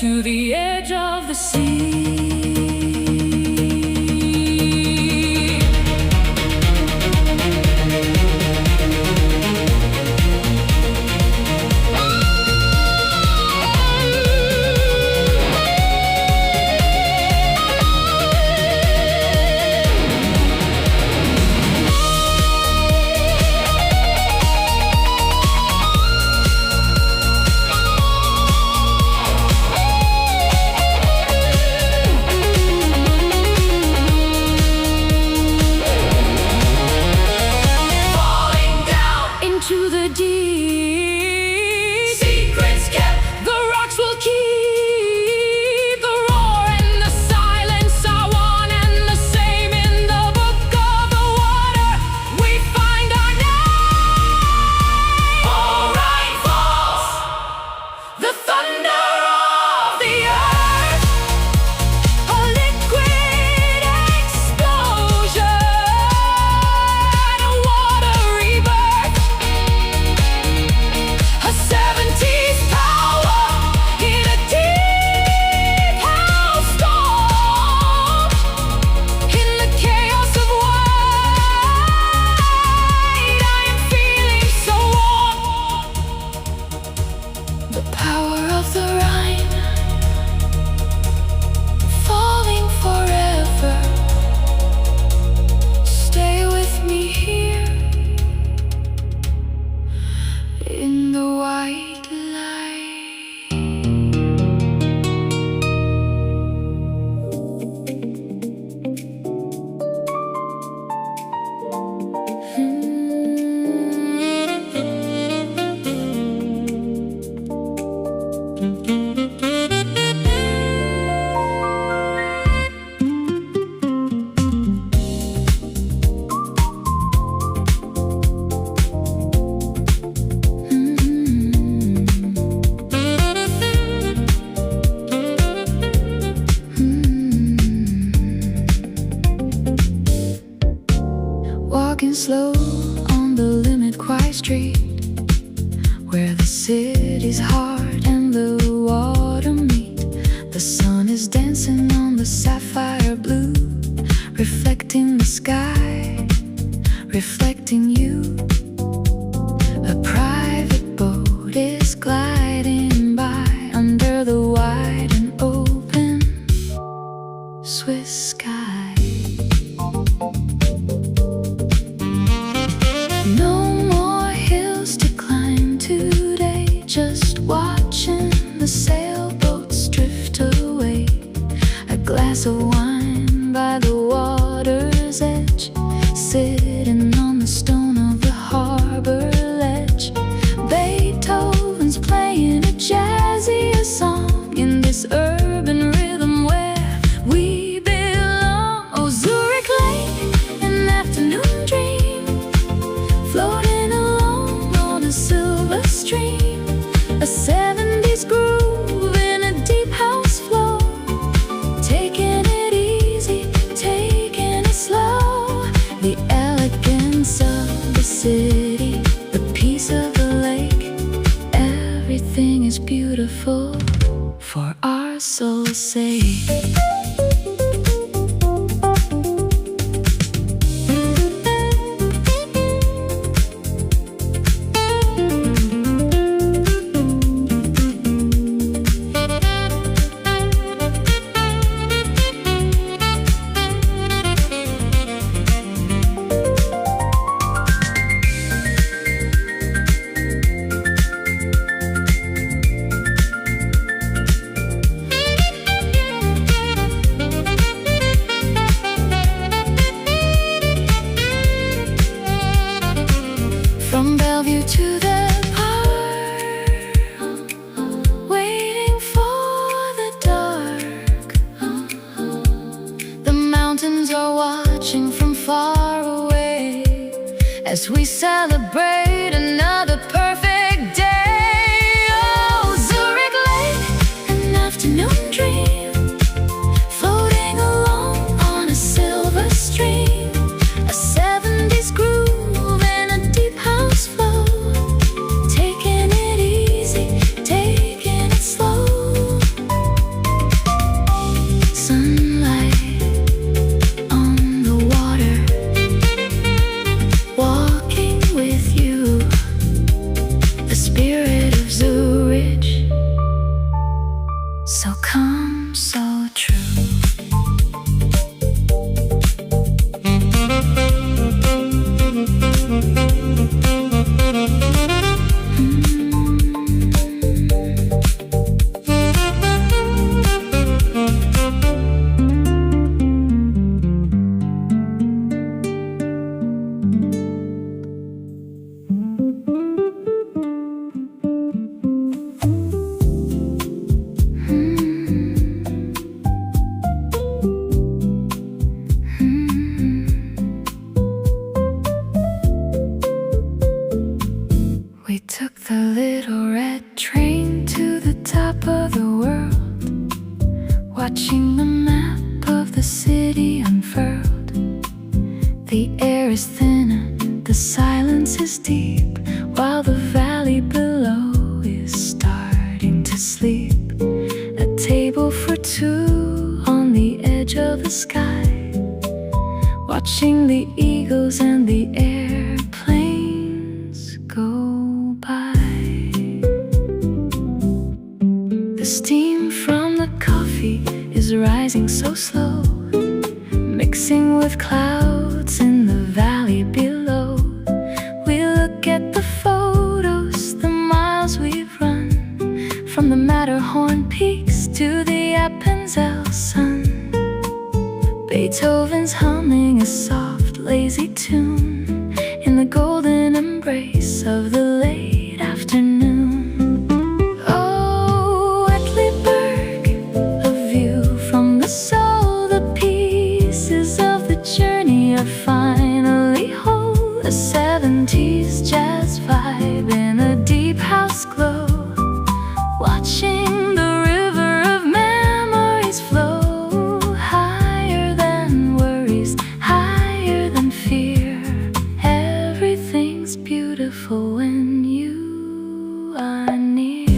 to the edge of the sea. To the deep, secrets kept, the rocks will keep. The roar and the silence are one and the same. In the book of the water we find our name. Alright, falls the thunder of the earth, a liquid explosion, a watery birth, a 70s power in a deep house storm. In the chaos of white, I am feeling so warm. The power of the Rhine, falling forever. Stay with me here in the white light. Walking slow on the limit quiet street, where the city's heart and the water meet. The sun is dancing on the sapphire blue, reflecting the sky, reflecting you. A private boat is gliding by under the wide and open Swiss sky. No more hills to climb today, just watching the sailboats drift away. A glass of wine by the water's edge, sitting on the stone of the harbor ledge. Beethoven's playing a jazzier song in this urban rhythm where we belong. Oh, Zurich Lake, an afternoon dream, floating along on a silver stream. A 70s groove in a deep house flow, taking it easy, taking it slow. The elegance of the city, the peace of the lake, everything is beautiful for our soul's sake. From Bellevue to the park, waiting for the dark. The mountains are watching from far away as we celebrate another perfect day. Oh, Zurich Lake, an afternoon dream, floating along on a silver stream. A 70s groove and a deep house flow, taking it easy, taking it slow. so calm, so true. We took the little red train to the top of the world, watching the map of the city unfurled. The air is thinner, the silence is deep, while the valley below is starting to sleep. A table for two on the edge of the sky, watching the eagles and the airplanes go by. The steam from the coffee is rising so slow, mixing with clouds in the valley below. We look at the photos, the miles we've run, from the Matterhorn peaks to the Appenzell sun. Beethoven's humming a soft, lazy tune in the golden embrace of the late afternoon. Oh, Uetliberg, a view from the soul. The pieces of the journey are finally whole. A 70s jazz vibe in a deep house glow, watching the river of memories flow. Higher than worries, higher than fear. Everything's beautiful when you are near.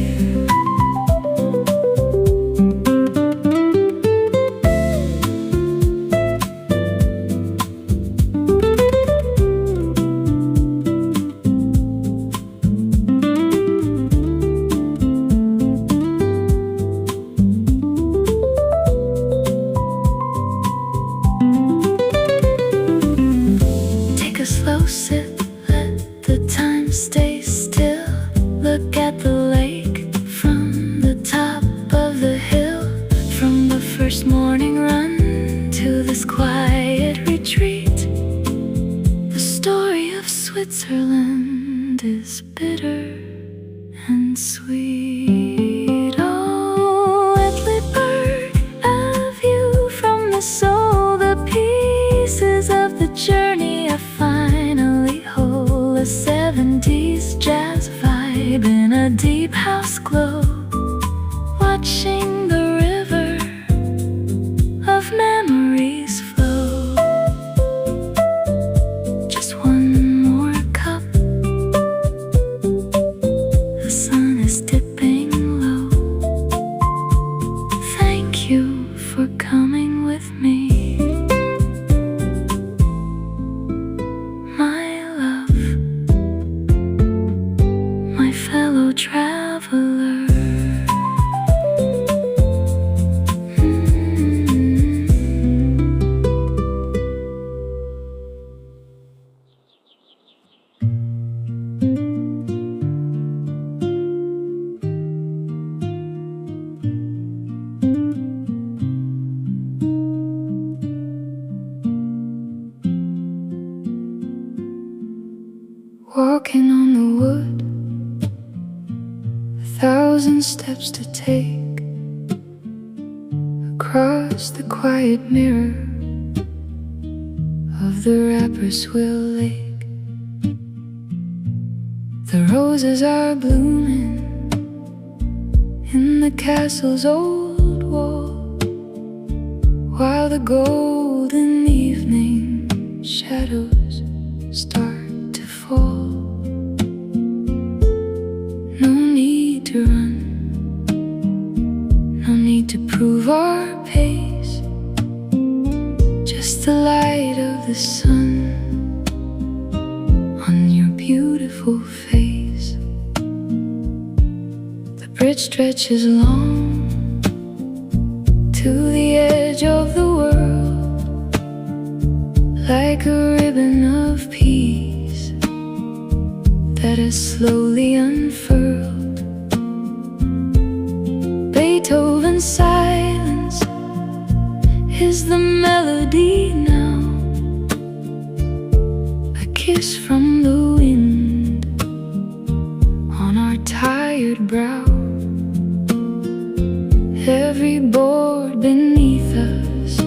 Take a slow sip, let the time stay still. Look at the lake from the top of the hill. From the first morning run to this quiet retreat, the story of Switzerland is bitter and sweet. Oh, Uetliberg, a view from the soul. The pieces of the journey are finally whole. A 70s jazz vibe in a deep house glow, watching the river of memories flow. Just one more cup, the sun is dipping low. Thank you for coming with me, my love, my fellow traveler. Walking on the wood, 1,000 steps to take across the quiet mirror of the Rapperswill lake. The roses are blooming in the castle's old wall, while the golden evening shadows start to fall. No need to run, no need to prove our pace, just the light of the sun on your beautiful face. The bridge stretches long like a ribbon of peace that has slowly unfurled. Beethoven's silence is the melody now, a kiss from the wind on our tired brow. Every board beneath us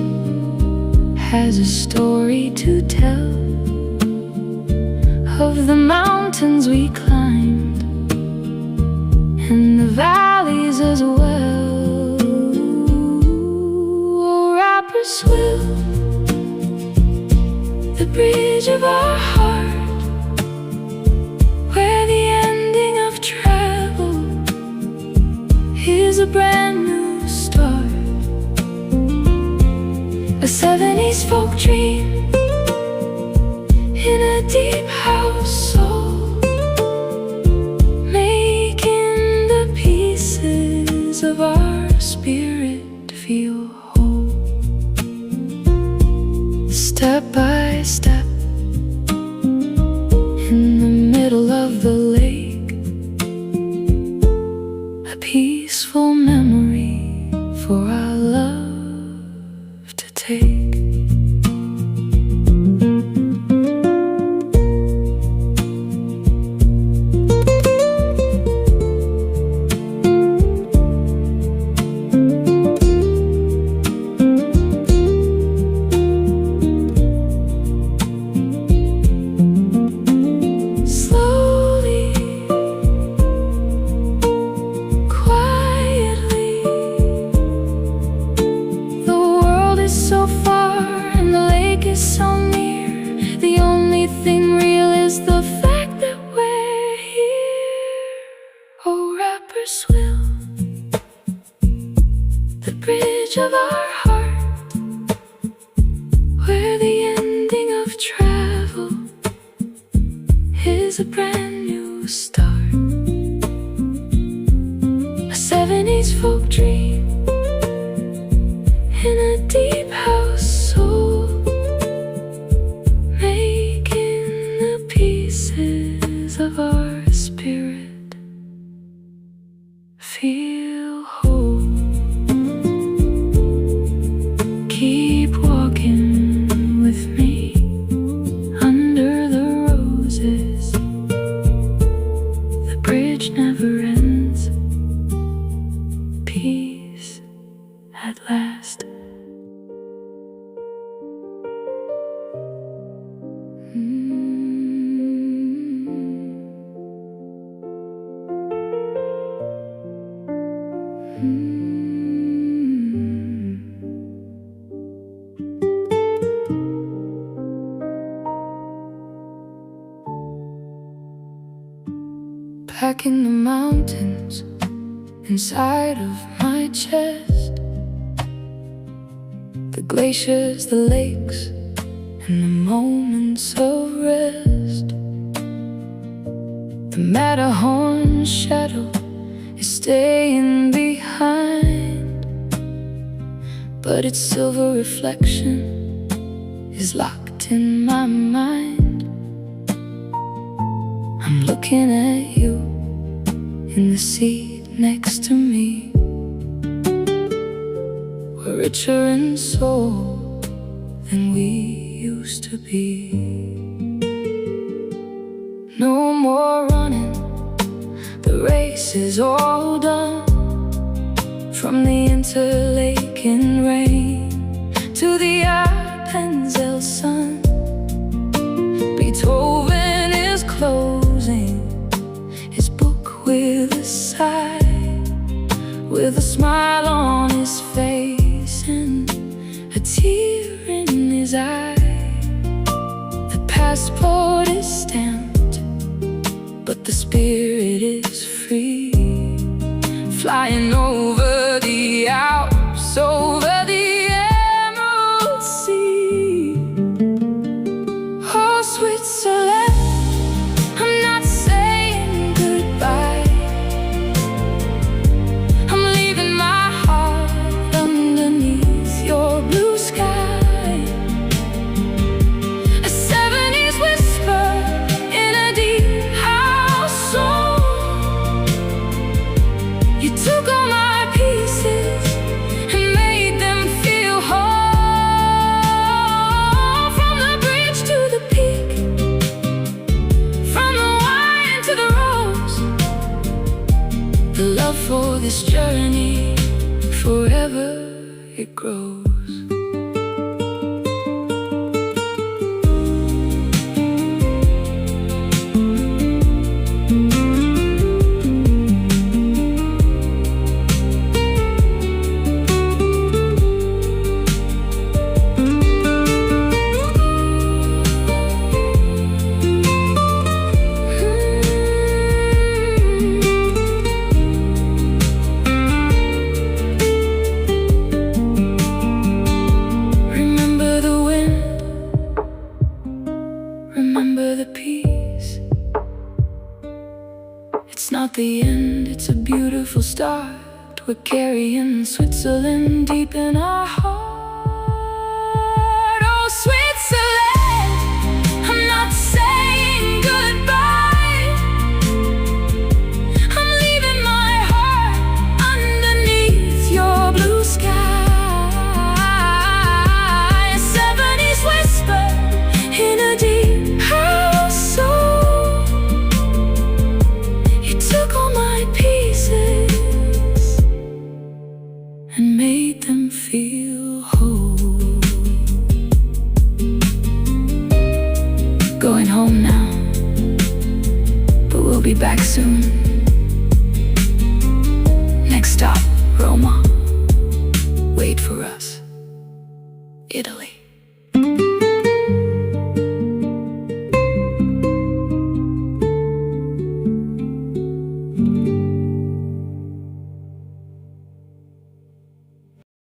has a story to tell of the mountains we climbed and the valleys as well. Oh, Rapperswill, the bridge of our heart, where the ending of travel is a brand new start. A 70s folk dream in a deep house soul, making the pieces of our spirit feel whole. Step by step, in the middle of the lake, a peaceful memory for our love to take. Of our heart, where the ending of travel is a brand new start. A 70s folk dream in a deep house soul, making the pieces of our spirit feel whole. Keep walking with me under the roses. The bridge never ends. Peace at last. Back in the mountains, inside of my chest, the glaciers, the lakes, and the moments of rest. The Matterhorn shadow is staying behind, but its silver reflection is locked in my mind. I'm looking at you in the seat next to me. We're richer in soul than we used to be. No more running, the race is all done. From the Interlaken rain to the Appenzell sun, Beethoven is closing his book with a sigh, with a smile on his face and a tear in his eye. The passport is stamped, but the spirit is free, flying over the Alps, over the Emerald Sea. Oh, Switzerland, I'm not saying goodbye. I'm leaving my heart underneath your blue sky. it grows. The end, it's a beautiful start. We're carrying Switzerland deep in our heart. Oh, Switzerland, I'm not saying goodbye. I'm leaving my heart underneath your blue sky. A 70s whisper in a deep house soul. And made them feel whole. Going home now, but we'll be back soon. Next stop, Roma. Wait for us, Italy.